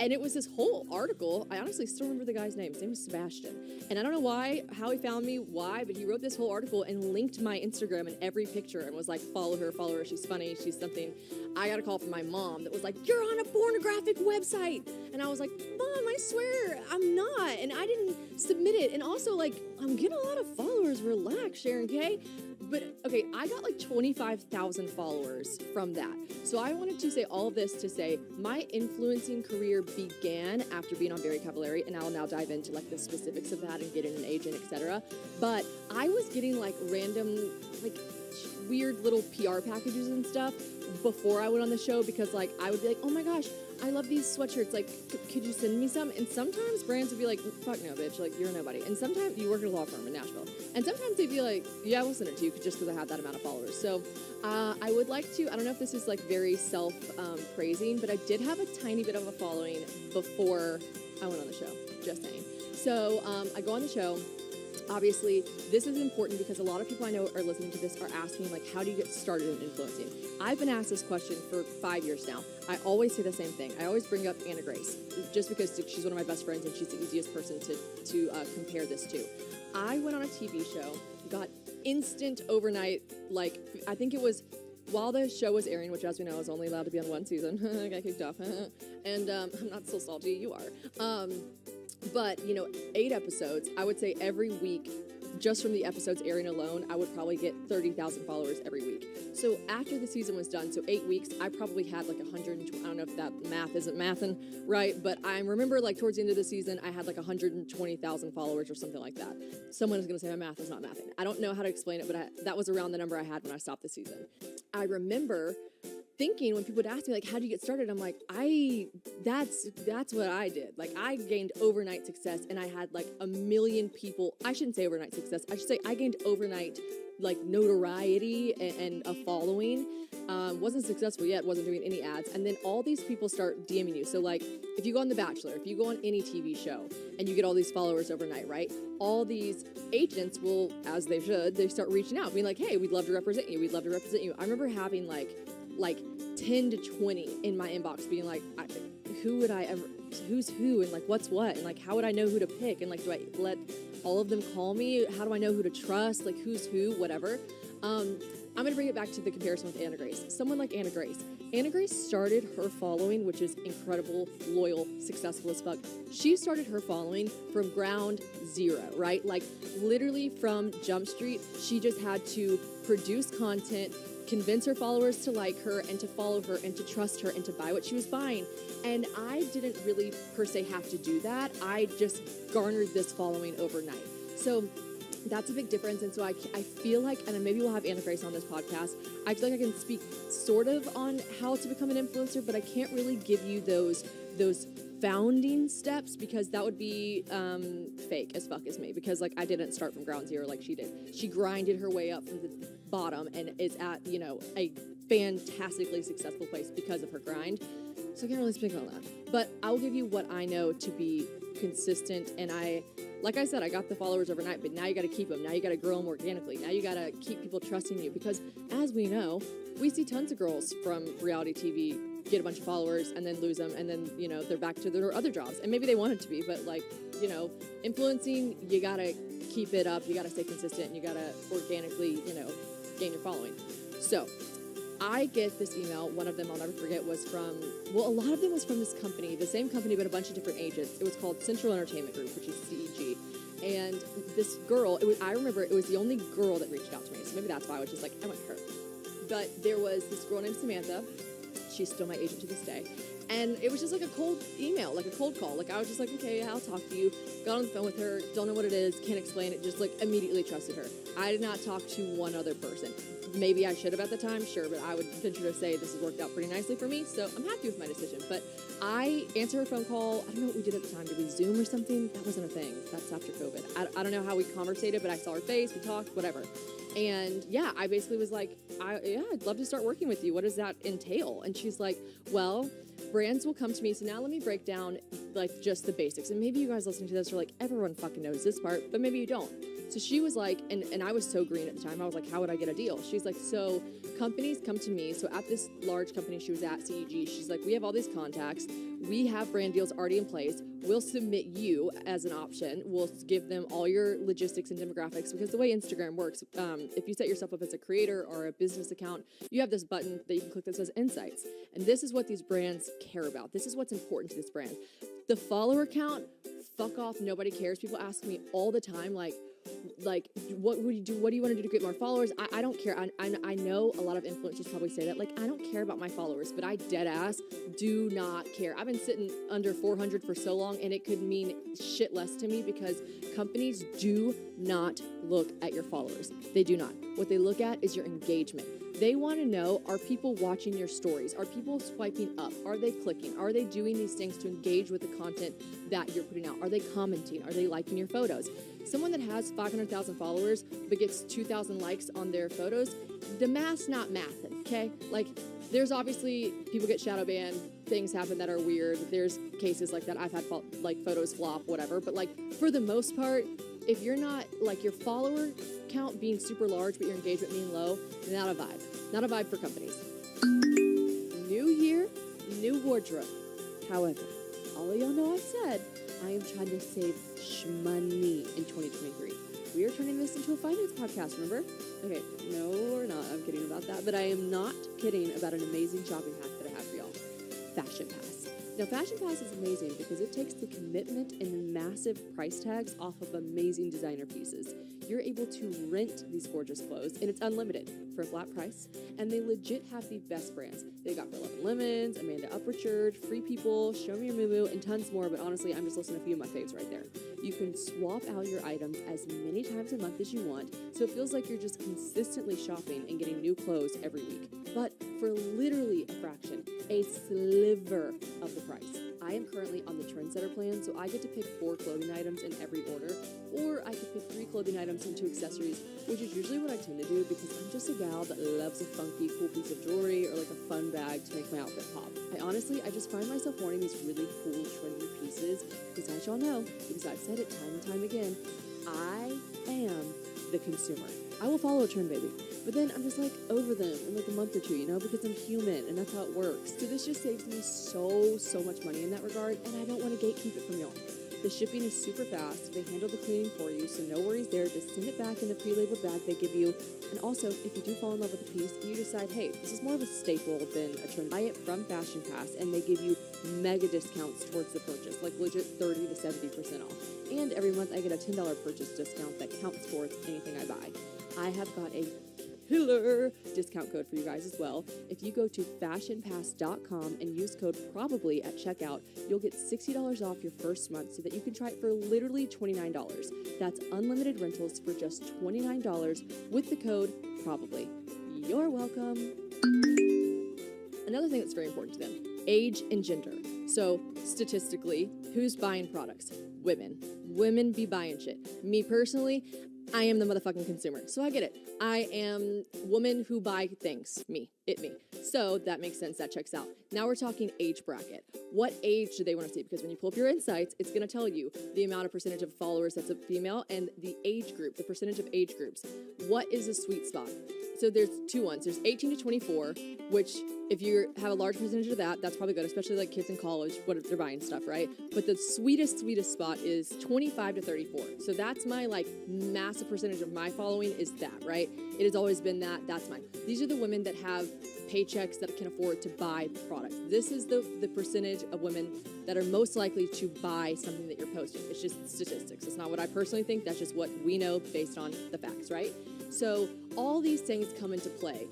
And it was this whole article. I honestly still remember the guy's name. His name was Sebastian. And I don't know how he found me, but he wrote this whole article and linked my Instagram in every picture and was like, follow her, she's funny, she's something. I got a call from my mom that was like, you're on a pornographic website. And I was like, Mom, I swear, I'm not. And I didn't submit it. And also, like, I'm getting a lot of followers. Relax, Sharon K. But, okay, I got like 25,000 followers from that. So I wanted to say all of this to say my influencing career began after being on Very Cavallari, and I'll now dive into like the specifics of that and getting an agent, etc. But I was getting like random, like weird little PR packages and stuff before I went on the show because like I would be like, oh my gosh, I love these sweatshirts. Like, could you send me some? And sometimes brands would be like, fuck no, bitch. Like, you're nobody. And sometimes you work at a law firm in Nashville. And sometimes they'd be like, yeah, we'll send it to you just because I have that amount of followers. So I would like to, I don't know if this is like very self-praising, but I did have a tiny bit of a following before I went on the show. Just saying. So I go on the show. Obviously, this is important because a lot of people I know are listening to this are asking, like, how do you get started in influencing? I've been asked this question for 5 years now. I always say the same thing. I always bring up Anna Grace, just because she's one of my best friends and she's the easiest person to compare this to. I went on a TV show, got instant overnight, like, I think it was while the show was airing, which as we know is only allowed to be on one season. I got kicked off. And I'm not so salty, you are. But, 8 episodes, I would say every week, just from the episodes airing alone, I would probably get 30,000 followers every week. So after the season was done, so 8 weeks, I probably had like 120, I don't know if that math isn't mathing right, but I remember like towards the end of the season, I had like 120,000 followers or something like that. Someone is going to say my math is not mathing. I don't know how to explain it, but that was around the number I had when I stopped the season. I remember thinking when people would ask me like, how do you get started? I'm like, that's what I did. Like I gained overnight success and I had like 1 million people. I shouldn't say overnight success. I should say I gained overnight like notoriety and a following. Wasn't successful yet, wasn't doing any ads. And then all these people start DMing you. So like if you go on The Bachelor, if you go on any TV show and you get all these followers overnight, right? All these agents will, as they should, they start reaching out, being like, hey, we'd love to represent you. We'd love to represent you. I remember having like 10 to 20 in my inbox being like, who's who and like what's what and like how would I know who to pick and like do I let all of them call me? How do I know who to trust? Like who's who, whatever. I'm going to bring it back to the comparison with Anna Grace. Someone like Anna Grace. Anna Grace started her following, which is incredible, loyal, successful as fuck. She started her following from ground zero, right? Like literally from Jump Street, she just had to produce content, convince her followers to like her and to follow her and to trust her and to buy what she was buying. And I didn't really per se have to do that. I just garnered this following overnight. So that's a big difference. And so I feel like, and maybe we'll have Anna Grace on this podcast, I feel like I can speak sort of on how to become an influencer, but I can't really give you those founding steps because that would be fake as fuck as me, because like I didn't start from ground zero like she did. She grinded her way up from the bottom and is at a fantastically successful place because of her grind. So I can't really speak on that, but I'll give you what I know to be consistent. And like I said, I got the followers overnight, but now you got to keep them. Now you got to grow them organically. Now you got to keep people trusting you, because as we know, we see tons of girls from reality TV get a bunch of followers and then lose them, and then they're back to their other jobs, and maybe they wanted to be, but like influencing, you gotta keep it up, you gotta stay consistent, and you gotta organically gain your following. So I get this email. One of them I'll never forget was from, well, a lot of them was from this company, the same company but a bunch of different agents. It was called Central Entertainment Group, which is CEG. And this girl, I remember it was the only girl that reached out to me, so maybe that's why I was just like, I want her. But there was this girl named Samantha. She's still my agent to this day. And it was just like a cold email, like a cold call. Like I was just like, okay, I'll talk to you. Got on the phone with her, don't know what it is, can't explain it, just like immediately trusted her. I did not talk to one other person. maybe I should have at the time, sure, but I would venture to say this has worked out pretty nicely for me, so I'm happy with my decision. But I answered a phone call. I don't know what we did at the time. Did we Zoom or something? That wasn't a thing. That's after COVID. I don't know how we conversated, but I saw her face, we talked, whatever. And yeah, I basically was like, I'd love to start working with you. What does that entail? And she's like, well, brands will come to me. So now let me break down like just the basics. And maybe you guys listening to this are like, everyone fucking knows this part, but maybe you don't. So she was like, and I was so green at the time. I was like, how would I get a deal? She's like, so companies come to me. So at this large company she was at, CEG, she's like, we have all these contacts. We have brand deals already in place. We'll submit you as an option. We'll give them all your logistics and demographics, because the way Instagram works, if you set yourself up as a creator or a business account, you have this button that you can click that says Insights. And this is what these brands care about. This is what's important to this brand. The follower count, fuck off, nobody cares. People ask me all the time, like, what would you do? What do you want to do to get more followers? I don't care. I know a lot of influencers probably say that. Like, I don't care about my followers, but I dead ass do not care. I've been sitting under 400 for so long, and it could mean shit less to me, because companies do not look at your followers. They do not. What they look at is your engagement. They want to know, are people watching your stories? Are people swiping up? Are they clicking? Are they doing these things to engage with the content that you're putting out? Are they commenting? Are they liking your photos? Someone that has 500,000 followers but gets 2,000 likes on their photos, the math's not mathing, okay? Like, there's obviously, people get shadow banned, things happen that are weird. There's cases like that. I've had like photos flop, whatever. But like, for the most part, if you're not, like, your follower count being super large but your engagement being low, not a vibe. Not a vibe for companies. New year, new wardrobe. However, all of y'all know I said I am trying to save shmoney in 2023. We are turning this into a finance podcast, remember? Okay, no, we're not. I'm kidding about that. But I am not kidding about an amazing shopping hack that I have for y'all. Fashion Pass. Now, Fashion Pass is amazing because it takes the commitment and the massive price tags off of amazing designer pieces. You're able to rent these gorgeous clothes, and it's unlimited for a flat price. And they legit have the best brands. They got For Love and Lemons, Amanda Uprichard, Free People, Show Me Your Moo, and tons more. But honestly, I'm just listing a few of my faves right there. You can swap out your items as many times a month as you want, so it feels like you're just consistently shopping and getting new clothes every week. But for literally a fraction, a sliver of the price. I am currently on the Trendsetter plan, so I get to pick 4 clothing items in every order, or I could pick 3 clothing items and 2 accessories, which is usually what I tend to do because I'm just a gal that loves a funky, cool piece of jewelry or like a fun bag to make my outfit pop. I just find myself wanting these really cool, trendy pieces because, as y'all know, because I've said it time and time again, I am the consumer. I will follow a trend, baby. But then I'm just like over them in like a month or two, you know, because I'm human and that's how it works. So this just saves me so much money in that regard, and I don't want to gatekeep it from y'all. The shipping is super fast. They handle the cleaning for you, so no worries there. Just send it back in the pre-labeled bag they give you. And also, if you do fall in love with a piece and you decide, hey, this is more of a staple than a trend, buy it from Fashion Pass, and they give you mega discounts towards the purchase, like legit 30 to 70% off. And every month I get a $10 purchase discount that counts towards anything I buy. I have got a killer discount code for you guys as well. If you go to fashionpass.com and use code PROBABLY at checkout, you'll get $60 off your first month so that you can try it for literally $29. That's unlimited rentals for just $29 with the code PROBABLY. You're welcome. Another thing that's very important to them, age and gender. So statistically, who's buying products? Women. Women be buying shit. Me personally, I am the motherfucking consumer, so I get it. I am woman who buy things. Me. So that makes sense. That checks out. Now we're talking age bracket. What age do they want to see? Because when you pull up your insights, it's going to tell you the amount of percentage of followers that's a female and the age group, the percentage of age groups. What is a sweet spot? So there's 2 ones. There's 18 to 24, which if you have a large percentage of that, that's probably good, especially like kids in college, what if they're buying stuff, right? But the sweetest spot is 25 to 34. So that's my like massive percentage of my following is that, right? It has always been that. That's mine. These are the women that have paychecks that can afford to buy products. This is the percentage of women that are most likely to buy something that you're posting. It's just statistics. It's not what I personally think. That's just what we know based on the facts, right? So all these things come into play.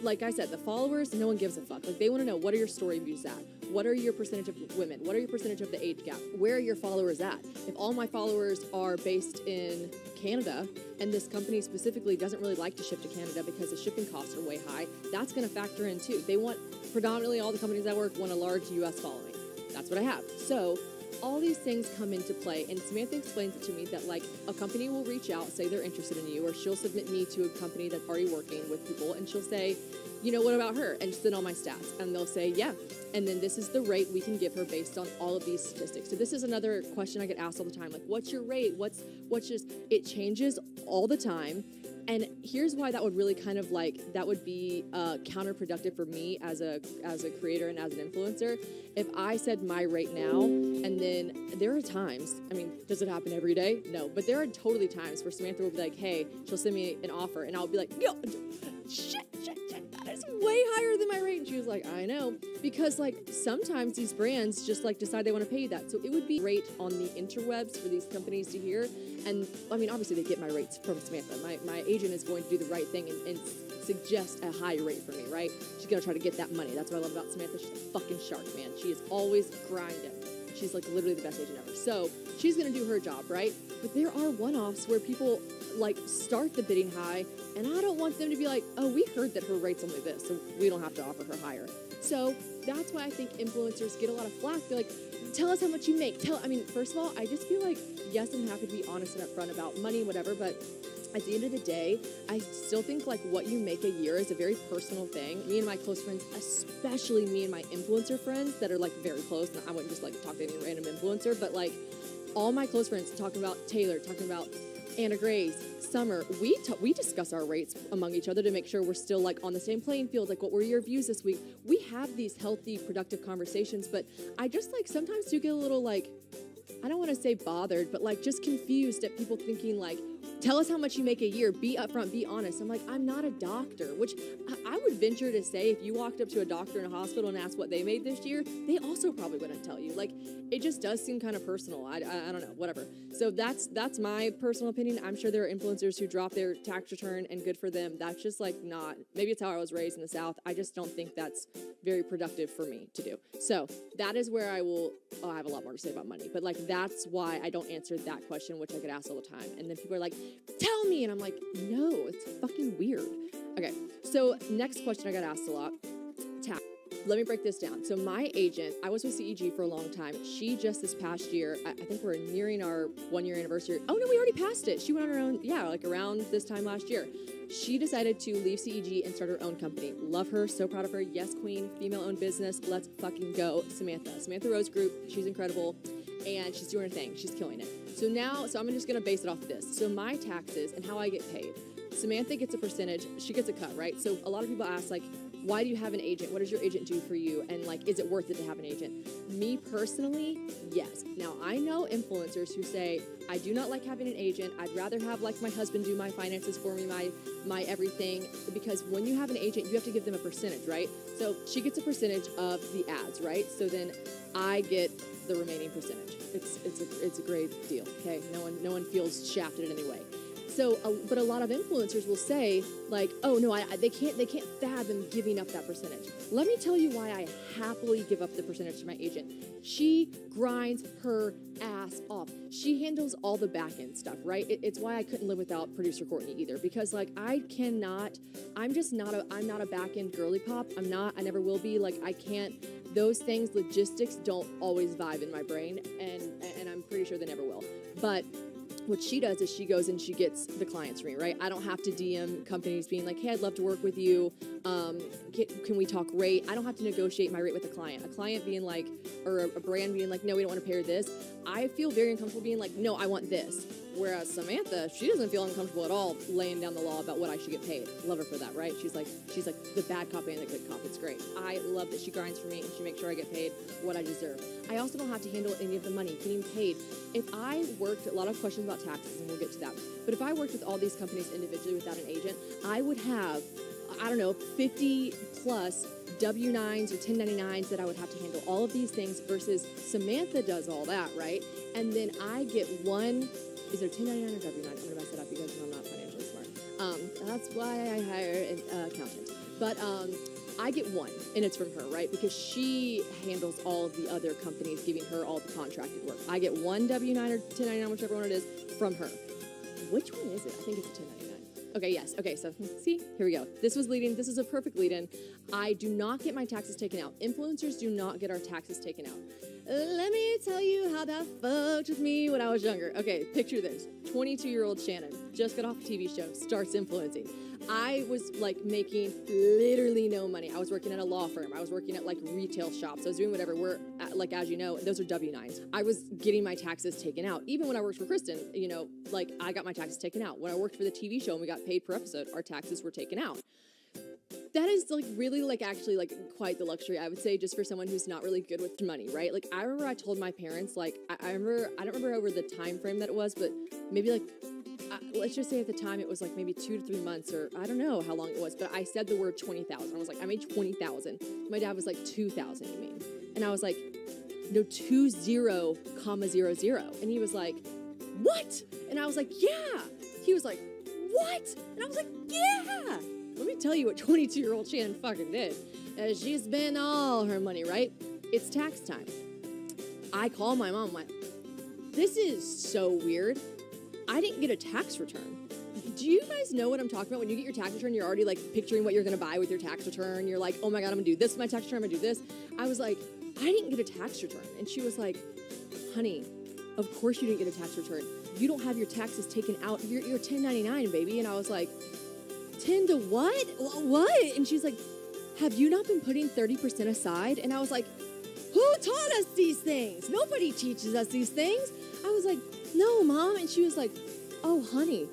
Like I said, the followers, no one gives a fuck. Like, they want to know, what are your story views at? what are your percentage of women? What are your percentage of the age gap? Where are your followers at? If all my followers are based in Canada, and this company specifically doesn't really like to ship to Canada because the shipping costs are way high, that's going to factor in too. They want, predominantly all the companies I work want a large US following. That's what I have. So all these things come into play, and Samantha explains it to me that like a company will reach out, say they're interested in you, or she'll submit me to a company that's already working with people, and she'll say, you know, what about her? And just send all my stats. And they'll say, yeah. And then this is the rate we can give her based on all of these statistics. So this is another question I get asked all the time. Like, what's your rate? What's just, it changes all the time. And here's why that would really kind of like, that would be counterproductive for me as a creator and as an influencer. If I said my rate now, and then there are times, I mean, does it happen every day? No, but there are totally times where Samantha will be like, hey, she'll send me an offer, and I'll be like, yo, shit, that is way higher than my rate. And she was like, I know. Because like sometimes these brands just like decide they want to pay you that. So it would be great on the interwebs for these companies to hear. And I mean, obviously they get my rates from Samantha. My agent is going to do the right thing and suggest a high rate for me, right? She's going to try to get that money. That's what I love about Samantha. She's a fucking shark, man. She is always grinding. She's like literally the best agent ever. So she's going to do her job, right? But there are one-offs where people like start the bidding high, and I don't want them to be like, oh, we heard that her rate's only this, so we don't have to offer her higher. So that's why I think influencers get a lot of flack. They're like, tell us how much you make. I mean, first of all, I just feel like, yes, I'm happy to be honest and upfront about money, whatever, but at the end of the day, I still think like what you make a year is a very personal thing. Me and my close friends, especially me and my influencer friends that are like very close, and I wouldn't just like talk to any random influencer, but like all my close friends talking about Taylor, talking about Anna Grace, Summer, we discuss our rates among each other to make sure we're still like on the same playing field. Like, what were your views this week? We have these healthy, productive conversations, but I just like sometimes do get a little like, I don't want to say bothered, but like just confused at people thinking like, tell us how much you make a year, be upfront, be honest. I'm like, I'm not a doctor, which I would venture to say if you walked up to a doctor in a hospital and asked what they made this year, they also probably wouldn't tell you. Like, it just does seem kind of personal. I don't know, whatever. So that's my personal opinion. I'm sure there are influencers who drop their tax return, and good for them. That's just like not, maybe it's how I was raised in the South. I just don't think that's very productive for me to do. So that is where I have a lot more to say about money, but like that's why I don't answer that question, which I get asked all the time. And then people are like, tell me, and I'm like, no, it's fucking weird. Okay, so next question I got asked a lot. Tax. Let me break this down. So my agent, I was with CEG for a long time. She just this past year, I think we're nearing our 1-year anniversary. Oh no, we already passed it. She went on her own, like around this time last year. She decided to leave CEG and start her own company. Love her, so proud of her. Yes, queen, female-owned business. Let's fucking go. Samantha Rose Group. She's incredible, and she's doing her thing. She's killing it. So I'm just gonna base it off of this. So my taxes and how I get paid. Samantha gets a percentage. She gets a cut, right? So a lot of people ask like, why do you have an agent? What does your agent do for you? And like, is it worth it to have an agent? Me personally, yes. Now I know influencers who say, I do not like having an agent. I'd rather have like my husband do my finances for me, my everything. Because when you have an agent, you have to give them a percentage, right? So she gets a percentage of the ads, right? So then I get the remaining percentage. It's a great deal. Okay, no one feels shafted in any way. So, but a lot of influencers will say like, oh no, they can't fathom giving up that percentage. Let me tell you why I happily give up the percentage to my agent. She grinds her ass off. She handles all the back end stuff, right? It's why I couldn't live without producer Courtney either, because like I'm not a back end girly pop. I never will be. Like I can't. Those things, logistics don't always vibe in my brain, and I'm pretty sure they never will. But what she does is she goes and she gets the clients for me, right? I don't have to DM companies being like, hey, I'd love to work with you. Can we talk rate? I don't have to negotiate my rate with a client. A client being like, or a brand being like, no, we don't want to pay her this. I feel very uncomfortable being like, no, I want this. Whereas Samantha, she doesn't feel uncomfortable at all laying down the law about what I should get paid. Love her for that, right? She's like the bad cop and the good cop. It's great. I love that she grinds for me and she makes sure I get paid what I deserve. I also don't have to handle any of the money, getting paid. If I worked, a lot of questions about taxes, and we'll get to that, but if I worked with all these companies individually without an agent, I would have, 50 plus W-9s or 1099s that I would have to handle all of these things versus Samantha does all that, right? And then I get one, is there 1099 or W-9? I'm going to mess it up because I'm not financially smart. That's why I hire an accountant. But I get one, and it's from her, right? Because she handles all of the other companies giving her all the contracted work. I get one W-9 or 1099, whichever one it is, from her. Which one is it? I think it's a 1099. Okay, yes. Okay, so see, here we go. This is a perfect lead-in. I do not get my taxes taken out. Influencers do not get our taxes taken out. Let me tell you how that fucked with me when I was younger. Okay, picture this. 22-year-old Shannon just got off a TV show, starts influencing. I was like making literally no money. I was working at a law firm. I was working at like retail shops. I was doing whatever. Like, as you know, those are W-9s. I was getting my taxes taken out. Even when I worked for Kristen, you know, like I got my taxes taken out. When I worked for the TV show and we got paid per episode, our taxes were taken out. That is like really like actually like quite the luxury, I would say, just for someone who's not really good with money, right? Like I remember I told my parents, like I don't remember over the time frame that it was, but maybe like let's just say at the time it was like maybe 2 to 3 months, or I don't know how long it was, but I said the word 20,000. I was like, I made 20,000. My dad was like, 2,000, you mean? And I was like, no, 20,000. And he was like, what? And I was like, yeah. He was like, what? And I was like, yeah. Let me tell you what 22-year-old Shannon fucking did. She spent all her money, right? It's tax time. I call my mom, like, this is so weird. I didn't get a tax return. Do you guys know what I'm talking about? When you get your tax return, you're already like picturing what you're going to buy with your tax return. You're like, oh my God, I'm going to do this with my tax return. I'm going to do this. I was like, I didn't get a tax return. And she was like, honey, of course you didn't get a tax return. You don't have your taxes taken out. You're 1099, baby. And I was like, 10 to what? What? And she's like, have you not been putting 30% aside? And I was like, who taught us these things? Nobody teaches us these things. I was like, no, Mom. And she was like, oh, honey,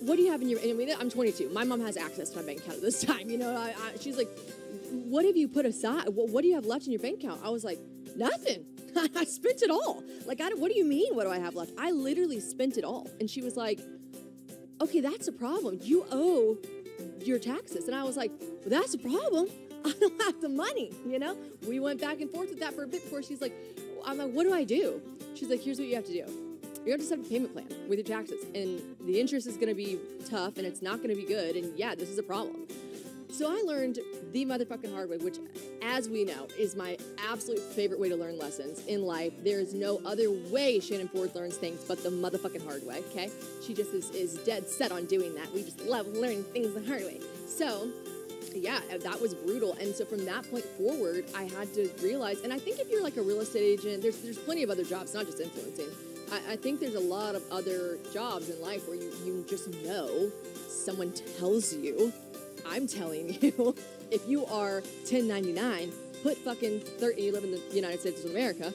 what do you have in your... I mean, I'm 22. My mom has access to my bank account at this time. You know, she's like, what have you put aside? What do you have left in your bank account? I was like, nothing. I spent it all. Like, what do you mean, what do I have left? I literally spent it all. And she was like, okay, that's a problem. You owe your taxes. And I was like, well, that's a problem. I don't have the money, you know? We went back and forth with that for a bit before she's like, I'm like, what do I do? She's like, here's what you have to do. You have to set up a payment plan with your taxes, and the interest is going to be tough, and it's not going to be good, and yeah, this is a problem. So I learned the motherfucking hard way, which, as we know, is my absolute favorite way to learn lessons in life. There is no other way Shannon Ford learns things but the motherfucking hard way, okay? She just is dead set on doing that. We just love learning things the hard way. So... yeah, that was brutal. And so from that point forward, I had to realize, and I think if you're like a real estate agent, there's plenty of other jobs, not just influencing. I think there's a lot of other jobs in life where you just know, someone tells you, I'm telling you, if you are 1099, put fucking 30, you live in the United States of America,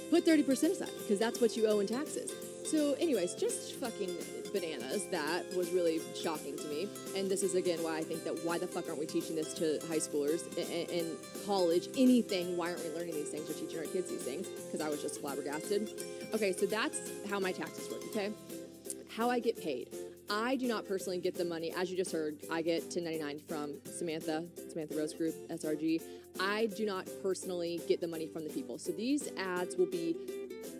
put 30% aside, because that's what you owe in taxes. So anyways, just fucking bananas. That was really shocking to me. And this is, again, why I think that why the fuck aren't we teaching this to high schoolers in college, anything? Why aren't we learning these things or teaching our kids these things? Because I was just flabbergasted. Okay, so that's how my taxes work, okay? How I get paid. I do not personally get the money. As you just heard, I get 1099 from Samantha Rose Group, SRG. I do not personally get the money from the people. So these ads will be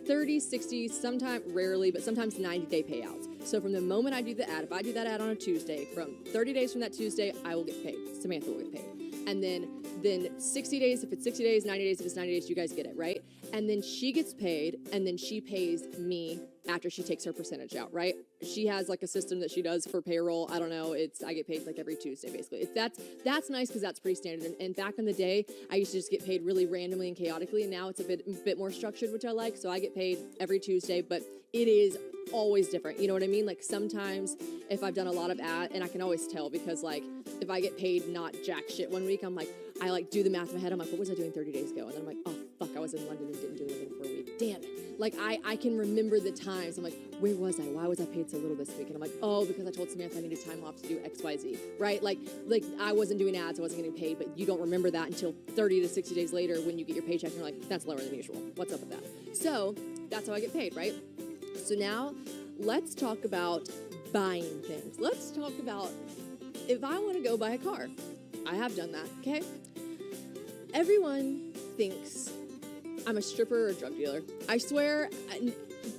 30, 60, sometimes, rarely, but sometimes 90-day payouts. So from the moment I do the ad, if I do that ad on a Tuesday, from 30 days from that Tuesday, I will get paid. Samantha will get paid. And then 60 days, if it's 60 days, 90 days, if it's 90 days, you guys get it, right? And then she gets paid, and then she pays me after she takes her percentage out, right? She has like a system that she does for payroll. I don't know. I get paid like every Tuesday, basically. That's nice because that's pretty standard. And back in the day, I used to just get paid really randomly and chaotically, and now it's a bit more structured, which I like. So I get paid every Tuesday, but it is always different. You know what I mean? Like sometimes if I've done a lot of ad, and I can always tell because like if I get paid not jack shit one week, I like do the math in my head. I'm like, what was I doing 30 days ago? And then I'm like, oh fuck, I was in London and didn't do anything for a week. Damn it. Like I can remember the times. I'm like, where was I? Why was I paid so little this week? And I'm like, oh, because I told Samantha I needed time off to do XYZ, right? Like I wasn't doing ads, I wasn't getting paid, but you don't remember that until 30 to 60 days later when you get your paycheck and you're like, that's lower than usual. What's up with that? So that's how I get paid, right? So now let's talk about buying things. Let's talk about if I want to go buy a car. I have done that, okay? Everyone thinks I'm a stripper or a drug dealer. I swear,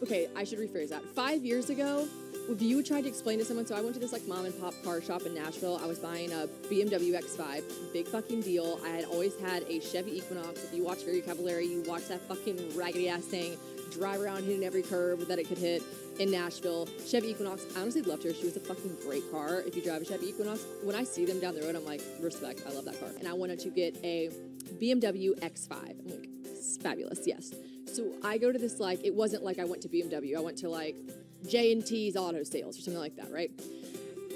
okay, I should rephrase that. 5 years ago, if you tried to explain to someone, so I went to this like mom and pop car shop in Nashville. I was buying a BMW X5, big fucking deal. I had always had a Chevy Equinox. If you watch Very Cavallari, you watch that fucking raggedy ass thing drive around hitting every curve that it could hit in Nashville. Chevy Equinox, I honestly loved her. She was a fucking great car. If you drive a Chevy Equinox, when I see them down the road, I'm like, respect, I love that car. And I wanted to get a BMW X5. I'm like, it's fabulous, yes. So I go to this, like, it wasn't like I went to BMW. I went to like J&T's Auto Sales or something like that, right?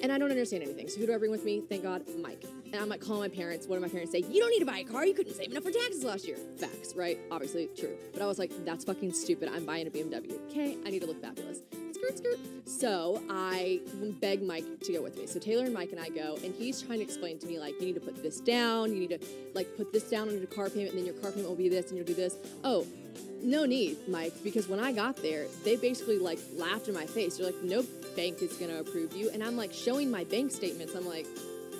And I don't understand anything. So who do I bring with me? Thank God, Mike. And I'm like calling my parents. What do my parents say? You don't need to buy a car. You couldn't save enough for taxes last year. Facts, right? Obviously true. But I was like, that's fucking stupid. I'm buying a BMW. Okay, I need to look fabulous. Skirt, skirt. So I beg Mike to go with me. So Taylor and Mike and I go, and he's trying to explain to me, like, you need to put this down. You need to, like, put this down on your car payment, and then your car payment will be this, and you'll do this. Oh, no need, Mike, because when I got there, they basically, like, laughed in my face. They're like, no bank is going to approve you. And I'm, like, showing my bank statements. I'm like,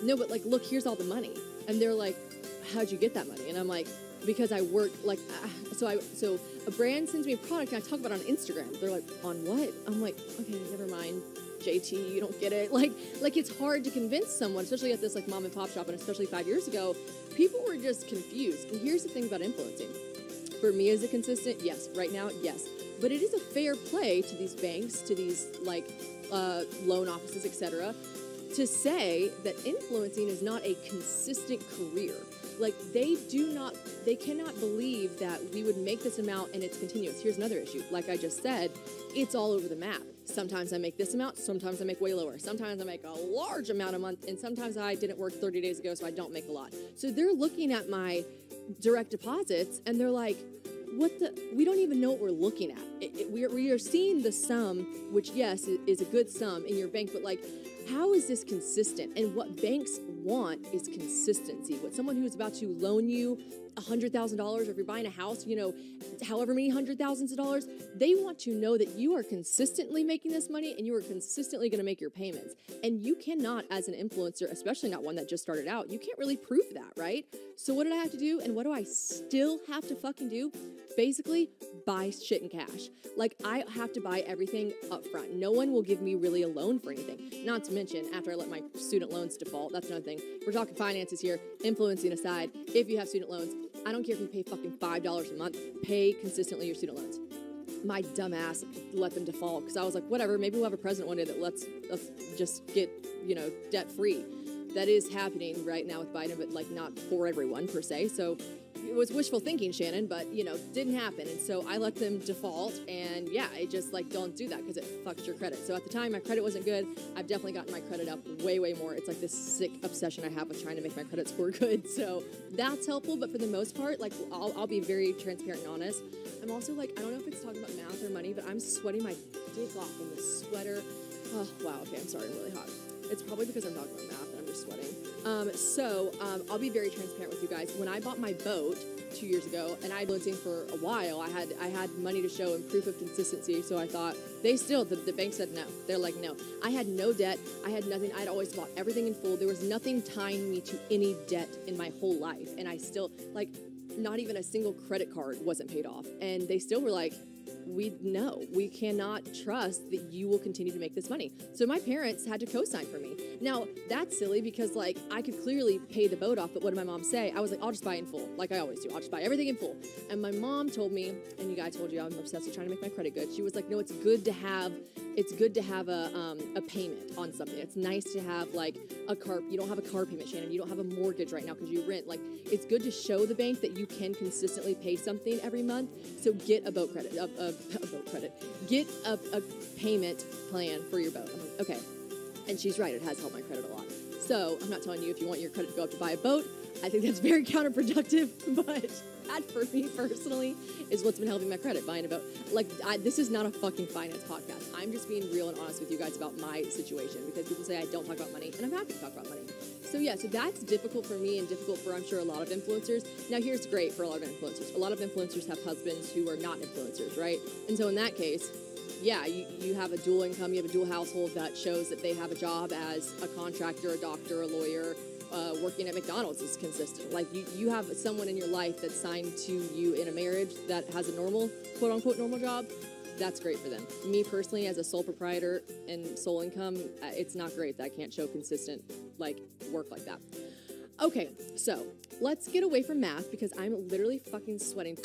no, but, like, look, here's all the money. And they're like, how'd you get that money? And I'm like, because I work, like, so a brand sends me a product, and I talk about it on Instagram. They're like, on what? I'm like, okay, never mind, JT, you don't get it. Like it's hard to convince someone, especially at this, like, mom and pop shop, and especially 5 years ago, people were just confused. And here's the thing about influencing. For me, is it consistent? Yes. Right now, yes. But it is a fair play to these banks, to these, like, loan offices, etc., to say that influencing is not a consistent career. Like, they cannot believe that we would make this amount and it's continuous. Here's another issue. Like I just said, it's all over the map. Sometimes I make this amount, sometimes I make way lower. Sometimes I make a large amount a month, and sometimes I didn't work 30 days ago, so I don't make a lot. So they're looking at my direct deposits, and they're like, we don't even know what we're looking at. We are seeing the sum, which, yes, is a good sum in your bank, but, like, how is this consistent? And what banks want is consistency. What someone who's about to loan you $100,000, or if you're buying a house, you know, however many hundred thousands of dollars, they want to know that you are consistently making this money and you are consistently going to make your payments. And you cannot, as an influencer, especially not one that just started out, you can't really prove that, right? So what did I have to do? And what do I still have to fucking do? Basically, buy shit in cash. Like, I have to buy everything up front. No one will give me really a loan for anything. Not to mention, after I let my student loans default, that's another thing. We're talking finances here, influencing aside. If you have student loans, I don't care if you pay fucking $5 a month, pay consistently your student loans. My dumbass let them default because I was like, whatever, maybe we'll have a president one day that lets us just get, you know, debt free. That is happening right now with Biden, but, like, not for everyone per se. So it was wishful thinking, Shannon, but, you know, didn't happen. And so I let them default, and yeah, I just, like, don't do that because it fucks your credit. So at the time, my credit wasn't good. I've definitely gotten my credit up way, way more. It's like this sick obsession I have with trying to make my credit score good. So that's helpful, but for the most part, like, I'll be very transparent and honest. I'm also, like, I don't know if it's talking about math or money, but I'm sweating my dick off in this sweater. Oh, wow, okay, I'm sorry, I'm really hot. It's probably because I'm talking about math and I'm just sweating. I'll be very transparent with you guys. When I bought my boat 2 years ago, and I'd been influencing for a while, I had money to show and proof of consistency. So I thought the bank said no. They're like, no. I had no debt. I had nothing. I'd always bought everything in full. There was nothing tying me to any debt in my whole life, and I still, like, not even a single credit card wasn't paid off, and they still were like, we cannot trust that you will continue to make this money. So my parents had to co-sign for me. Now, that's silly because, like, I could clearly pay the boat off, but what did my mom say? I was like, I'll just buy it in full, like I always do. I'll just buy everything in full. And my mom told me, and you guys told you I'm obsessed with trying to make my credit good. She was like, no, it's good to have a payment on something. It's nice to have, like, you don't have a car payment, Shannon. You don't have a mortgage right now because you rent. Like, it's good to show the bank that you can consistently pay something every month. So get a boat credit, get a payment plan for your boat. I'm like, okay. And she's right. It has helped my credit a lot. So I'm not telling you if you want your credit to go up to buy a boat. I think that's very counterproductive, but that for me personally is what's been helping my credit, buying a boat. Like, this is not a fucking finance podcast. I'm just being real and honest with you guys about my situation because people say I don't talk about money, and I'm happy to talk about money. So yeah, so that's difficult for me and difficult for, I'm sure, a lot of influencers. Now, here's great for a lot of influencers. A lot of influencers have husbands who are not influencers, right? And so in that case, yeah, you have a dual income, you have a dual household that shows that they have a job as a contractor, a doctor, a lawyer, working at McDonald's is consistent. Like, you have someone in your life that's signed to you in a marriage that has a normal, quote-unquote, normal job. that's great for them. Me personally, as a sole proprietor and sole income, it's not great that I can't show consistent like work like that. Okay, so let's get away from math because I'm literally fucking sweating.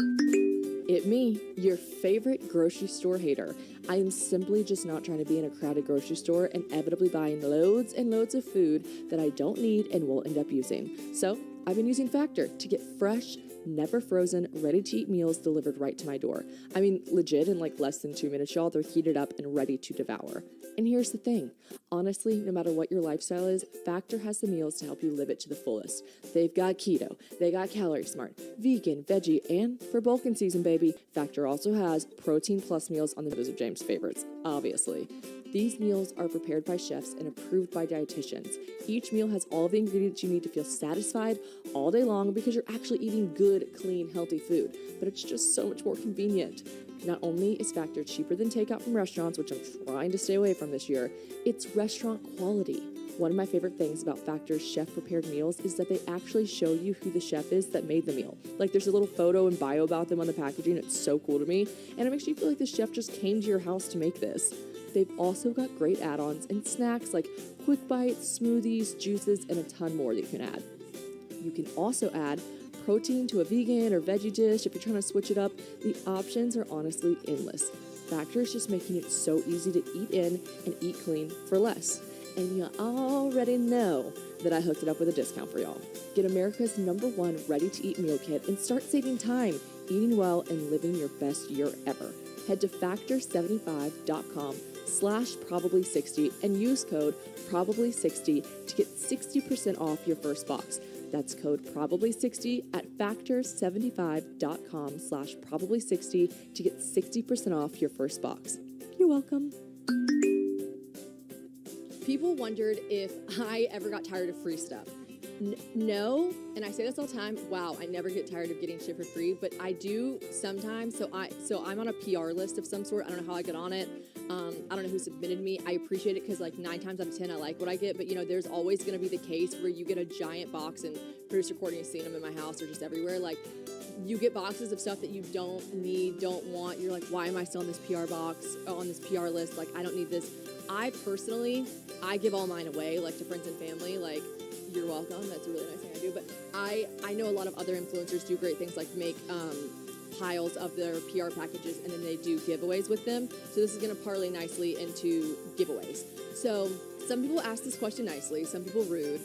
It me, your favorite grocery store hater. I am simply just not trying to be in a crowded grocery store, inevitably buying loads and loads of food that I don't need and will end up using. So I've been using Factor to get fresh, never frozen, ready-to-eat meals delivered right to my door. I mean, legit, in like less than 2 minutes, y'all, they're heated up and ready to devour. And here's the thing. Honestly, no matter what your lifestyle is, Factor has the meals to help you live it to the fullest. They've got keto, they got calorie smart, vegan, veggie, and for bulking season, baby, Factor also has protein plus meals on the those of James' favorites, obviously. These meals are prepared by chefs and approved by dietitians. Each meal has all the ingredients you need to feel satisfied all day long because you're actually eating good, clean, healthy food. But it's just so much more convenient. Not only is Factor cheaper than takeout from restaurants, which I'm trying to stay away from this year, it's restaurant quality. One of my favorite things about Factor's chef-prepared meals is that they actually show you who the chef is that made the meal. Like, there's a little photo and bio about them on the packaging. It's so cool to me. And it makes you feel like the chef just came to your house to make this. They've also got great add-ons and snacks like quick bites, smoothies, juices, and a ton more that you can add. You can also add protein to a vegan or veggie dish if you're trying to switch it up. The options are honestly endless. Factor is just making it so easy to eat in and eat clean for less. And you already know that I hooked it up with a discount for y'all. Get America's #1 ready-to-eat meal kit and start saving time, eating well, and living your best year ever. Head to factor75.com/probably60 and use code probably60 to get 60% off your first box. That's code probably60 at factor75.com/probably60 to get 60% off your first box. You're welcome. People wondered if I ever got tired of free stuff. No, and I say this all the time. Wow, I never get tired of getting shit for free, but I do sometimes. So I'm on a PR list of some sort. I don't know how I got on it. I don't know who submitted me. I appreciate it because like 9 times out of 10 I like what I get. But you know, there's always going to be the case where you get a giant box, and producer Courtney has seen them in my house or just everywhere. Like, you get boxes of stuff that you don't need, don't want. You're like, why am I still on this PR box, on this PR list? Like, I don't need this. I give all mine away, like to friends and family. Like, you're welcome. That's a really nice thing I do. But I know a lot of other influencers do great things like make piles of their PR packages and then they do giveaways with them. So this is going to parlay nicely into giveaways. So some people ask this question nicely, some people rude.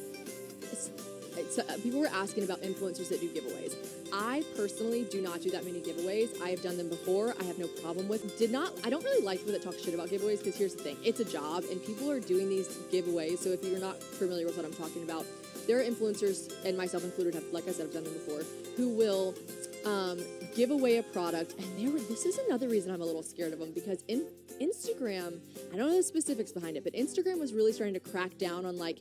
People were asking about influencers that do giveaways. I personally do not do that many giveaways. I have done them before. I have no problem with. I don't really like people that talk shit about giveaways because here's the thing. It's a job and people are doing these giveaways. So if you're not familiar with what I'm talking about, there are influencers, and myself included, like I said, I've done them before, who will give away a product. And this is another reason I'm a little scared of them because Instagram, I don't know the specifics behind it, but Instagram was really starting to crack down on like,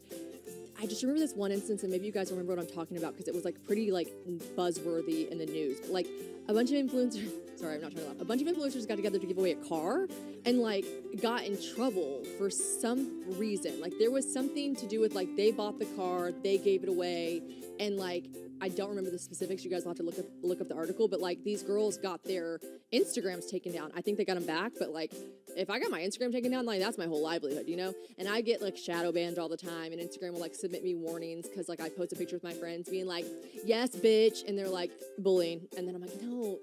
I just remember this one instance, and maybe you guys remember what I'm talking about because it was like pretty like buzzworthy in the news. But, like a bunch of influencers, sorry, I'm not trying to laugh. A bunch of influencers got together to give away a car and like got in trouble for some reason. Like there was something to do with like they bought the car, they gave it away, and like I don't remember the specifics. You guys will have to look up the article, but like these girls got their Instagrams taken down. I think they got them back, but like if I got my Instagram taken down, like that's my whole livelihood, you know? And I get like shadow banned all the time, and Instagram will like submit me warnings because like I post a picture with my friends being like, yes, bitch, and they're like bullying. And then I'm like, no,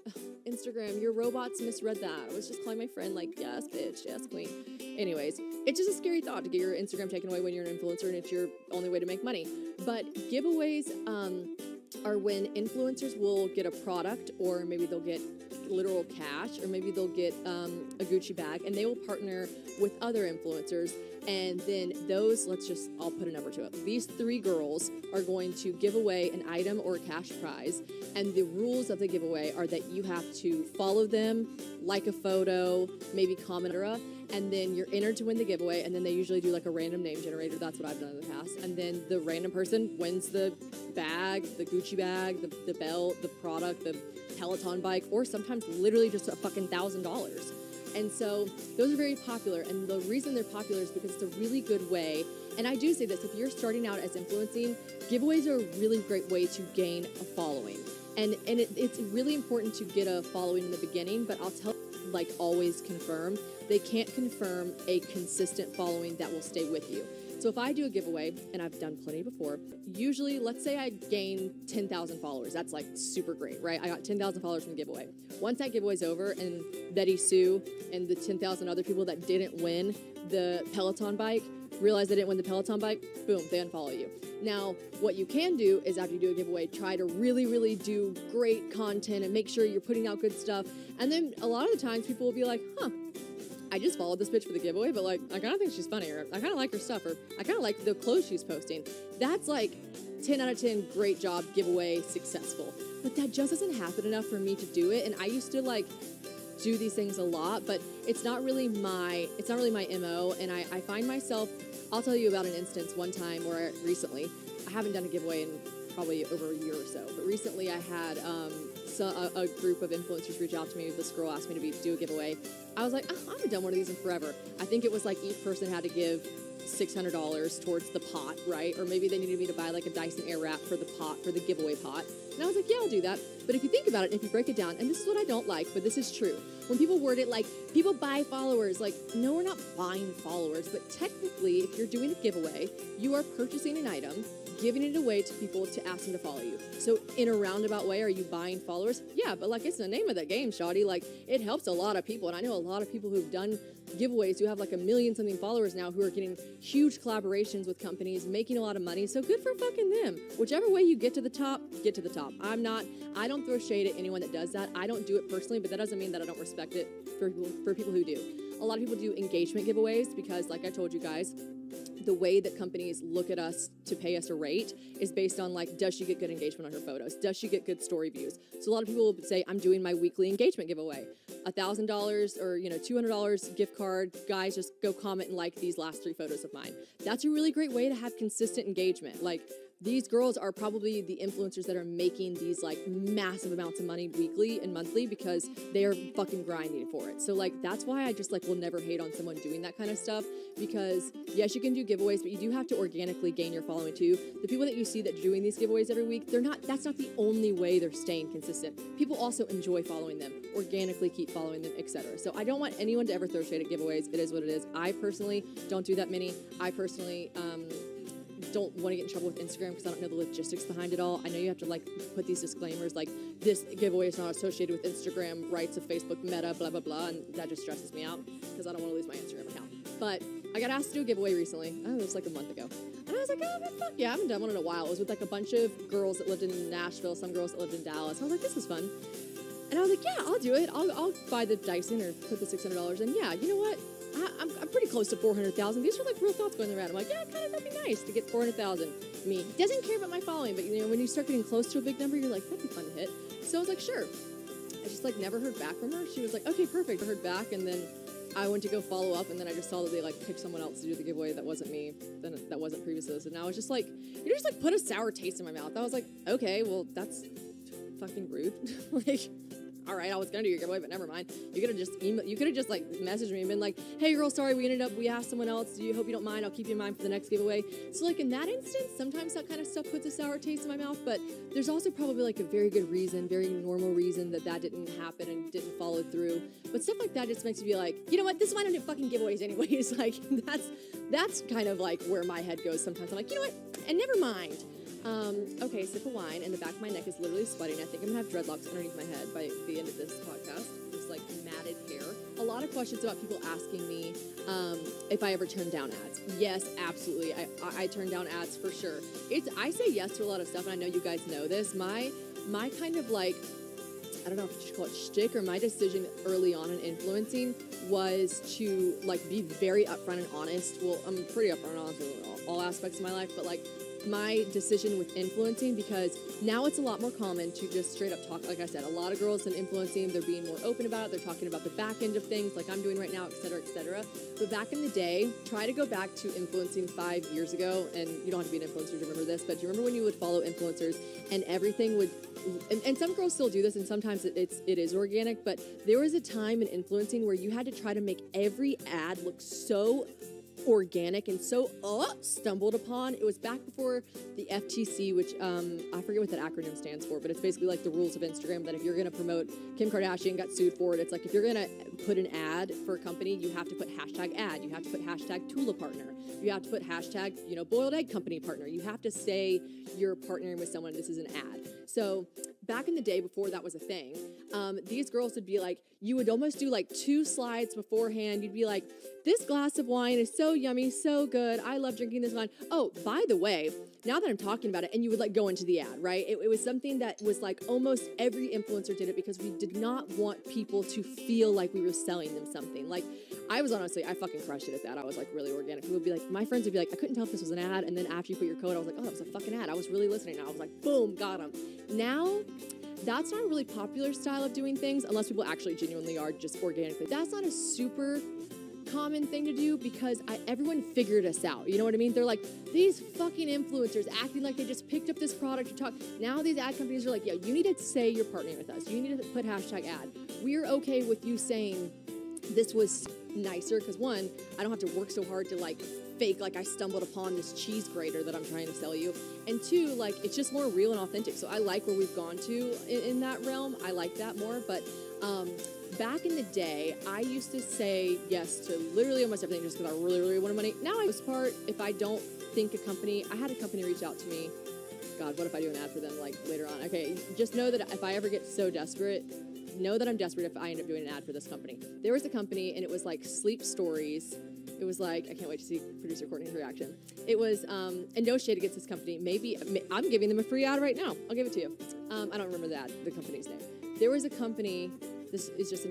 Instagram, your robots misread that. I was just calling my friend like, yes, bitch, yes, queen. Anyways, it's just a scary thought to get your Instagram taken away when you're an influencer and it's your only way to make money. But giveaways are when influencers will get a product, or maybe they'll get literal cash, or maybe they'll get a Gucci bag, and they will partner with other influencers. And then I'll put a number to it. These 3 girls are going to give away an item or a cash prize. And the rules of the giveaway are that you have to follow them, like a photo, maybe comment, and then you're entered to win the giveaway. And then they usually do like a random name generator. That's what I've done in the past. And then the random person wins the bag, the Gucci bag, the belt, the product, the Peloton bike, or sometimes literally just a fucking $1,000. And so those are very popular. And the reason they're popular is because it's a really good way. And I do say this, if you're starting out as influencing, giveaways are a really great way to gain a following. And it's really important to get a following in the beginning, but I'll tell you, like always confirm. They can't confirm a consistent following that will stay with you. So if I do a giveaway, and I've done plenty before, usually, let's say I gain 10,000 followers. That's like super great, right? I got 10,000 followers from the giveaway. Once that giveaway's over and Betty Sue and the 10,000 other people that didn't win the Peloton bike realize they didn't win the Peloton bike, boom, they unfollow you. Now, what you can do is after you do a giveaway, try to really, really do great content and make sure you're putting out good stuff. And then a lot of the times people will be like, I just followed this bitch for the giveaway, but like, I kind of think she's funny, or I kind of like her stuff, or I kind of like the clothes she's posting. That's like 10 out of 10, great job, giveaway, successful. But that just doesn't happen enough for me to do it. And I used to like do these things a lot, but it's not really my MO. And I find myself, I'll tell you about an instance one time where recently, I haven't done a giveaway in probably over a year or so, but recently I had a group of influencers reach out to me. This girl asked me to do a giveaway. I was like, I haven't done one of these in forever. I think it was like each person had to give $600 towards the pot, right? Or maybe they needed me to buy like a Dyson Airwrap for the pot, for the giveaway pot. And I was like, yeah, I'll do that. But if you think about it, if you break it down, and this is what I don't like, but this is true. When people word it like, people buy followers, like, no, we're not buying followers, but technically, if you're doing a giveaway, you are purchasing an item, giving it away to people to ask them to follow you. So in a roundabout way, are you buying followers? Yeah, but like, it's the name of the game, shawty. Like, it helps a lot of people. And I know a lot of people who've done giveaways who have like 1 million something followers now who are getting huge collaborations with companies, making a lot of money. So good for fucking them. Whichever way you get to the top, get to the top. I don't throw shade at anyone that does that. I don't do it personally, but that doesn't mean that I don't respect it for people who do. A lot of people do engagement giveaways because, like I told you guys, the way that companies look at us to pay us a rate is based on like, does she get good engagement on her photos? Does she get good story views? So a lot of people will say, I'm doing my weekly engagement giveaway. $1,000 or $200 gift card. Guys, just go comment and like these last 3 photos of mine. That's a really great way to have consistent engagement. Like, these girls are probably the influencers that are making these like massive amounts of money weekly and monthly because they are fucking grinding for it. So like, that's why I just like will never hate on someone doing that kind of stuff, because yes, you can do giveaways, but you do have to organically gain your following too. The people that you see that are doing these giveaways every week, that's not the only way they're staying consistent. People also enjoy following them, organically keep following them, etc. So I don't want anyone to ever throw shade at giveaways. It is what it is. I personally don't do that many. I personally, don't want to get in trouble with Instagram because I don't know the logistics behind it all. I know you have to like put these disclaimers like this giveaway is not associated with Instagram rights of Facebook Meta, blah, blah, blah. And that just stresses me out because I don't want to lose my Instagram account. But I got asked to do a giveaway recently. Oh, it was like a month ago. And I was like, oh, fuck yeah, I haven't done one in a while. It was with like a bunch of girls that lived in Nashville, some girls that lived in Dallas. I was like, this is fun. And I was like, yeah, I'll do it. I'll buy the Dyson or put the $600 in. Yeah, you know what? I'm pretty close to 400,000. These are like real thoughts going around. I'm like, yeah, kind of, that'd be nice to get 400,000. Me doesn't care about my following, but when you start getting close to a big number, you're like, that'd be fun to hit. So I was like, sure. I just like never heard back from her. She was like, okay, perfect. I heard back, and then I went to go follow up, and then I just saw that they like picked someone else to do the giveaway that wasn't me, that wasn't previously listed. And I was just like, you just like put a sour taste in my mouth. I was like, okay, well that's fucking rude. Like, all right, I was gonna do your giveaway, but never mind. You could have just like messaged me and been like, hey girl, sorry, we asked someone else. Hope you don't mind. I'll keep you in mind for the next giveaway. So like in that instance, sometimes that kind of stuff puts a sour taste in my mouth, but there's also probably like a very good reason, very normal reason that didn't happen and didn't follow through. But stuff like that just makes me be like, you know what, this is why I don't do fucking giveaways anyways. Like that's kind of like where my head goes sometimes. I'm like, you know what, and never mind. Okay, sip of wine, and the back of my neck is literally sweating. I think I'm gonna have dreadlocks underneath my head by the end of this podcast. Just like matted hair. A lot of questions about people asking me if I ever turn down ads. Yes, absolutely. I turn down ads for sure. I say yes to a lot of stuff, and I know you guys know this. My kind of like, I don't know if you should call it shtick, or my decision early on in influencing was to like be very upfront and honest. Well, I'm pretty upfront and honest with all aspects of my life, but like my decision with influencing, because now it's a lot more common to just straight up talk. Like I said, a lot of girls in influencing, they're being more open about it. They're talking about the back end of things like I'm doing right now, et cetera, et cetera. But back in the day, try to go back to influencing 5 years ago, and you don't have to be an influencer to remember this, but do you remember when you would follow influencers and everything would, and some girls still do this, and sometimes it is organic, but there was a time in influencing where you had to try to make every ad look so organic and so stumbled upon. It was back before the FTC, which I forget what that acronym stands for, but it's basically like the rules of Instagram that if you're going to promote, Kim Kardashian got sued for it. It's like if you're going to put an ad for a company, you have to put hashtag ad, you have to put hashtag Tula partner, you have to put hashtag, boiled egg company partner. You have to say you're partnering with someone, this is an ad. So back in the day before that was a thing, these girls would be like, you would almost do like 2 slides beforehand. You'd be like, this glass of wine is so yummy, so good. I love drinking this wine. Oh, by the way, now that I'm talking about it, and you would like go into the ad, right? It was something that was like almost every influencer did it because we did not want people to feel like we were selling them something. Like I fucking crushed it at that. I was like really organic. People would be like, my friends would be like, I couldn't tell if this was an ad. And then after you put your code, I was like, oh, that was a fucking ad. I was really listening. I was like, boom, got them. Now, that's not a really popular style of doing things unless people actually genuinely are just organically. That's not a super common thing to do because everyone figured us out. You know what I mean? They're like, these fucking influencers acting like they just picked up this product to talk. Now these ad companies are like, yeah, you need to say you're partnering with us. You need to put hashtag ad. We're okay with you saying this was nicer because one, I don't have to work so hard to like fake like I stumbled upon this cheese grater that I'm trying to sell you. And two, like it's just more real and authentic. So I like where we've gone to in that realm. I like that more. But back in the day, I used to say yes to literally almost everything just because I really, really wanted money. Now, this part, if I don't think a company, I had a company reach out to me. God, what if I do an ad for them like later on? Okay, just know that if I ever get so desperate, know that I'm desperate if I end up doing an ad for this company. There was a company and it was like Sleep Stories. It was like, I can't wait to see producer Courtney's reaction. It was, and no shade against this company. Maybe, I'm giving them a free ad right now. I'll give it to you. I don't remember the company's name. There was a company, this is just an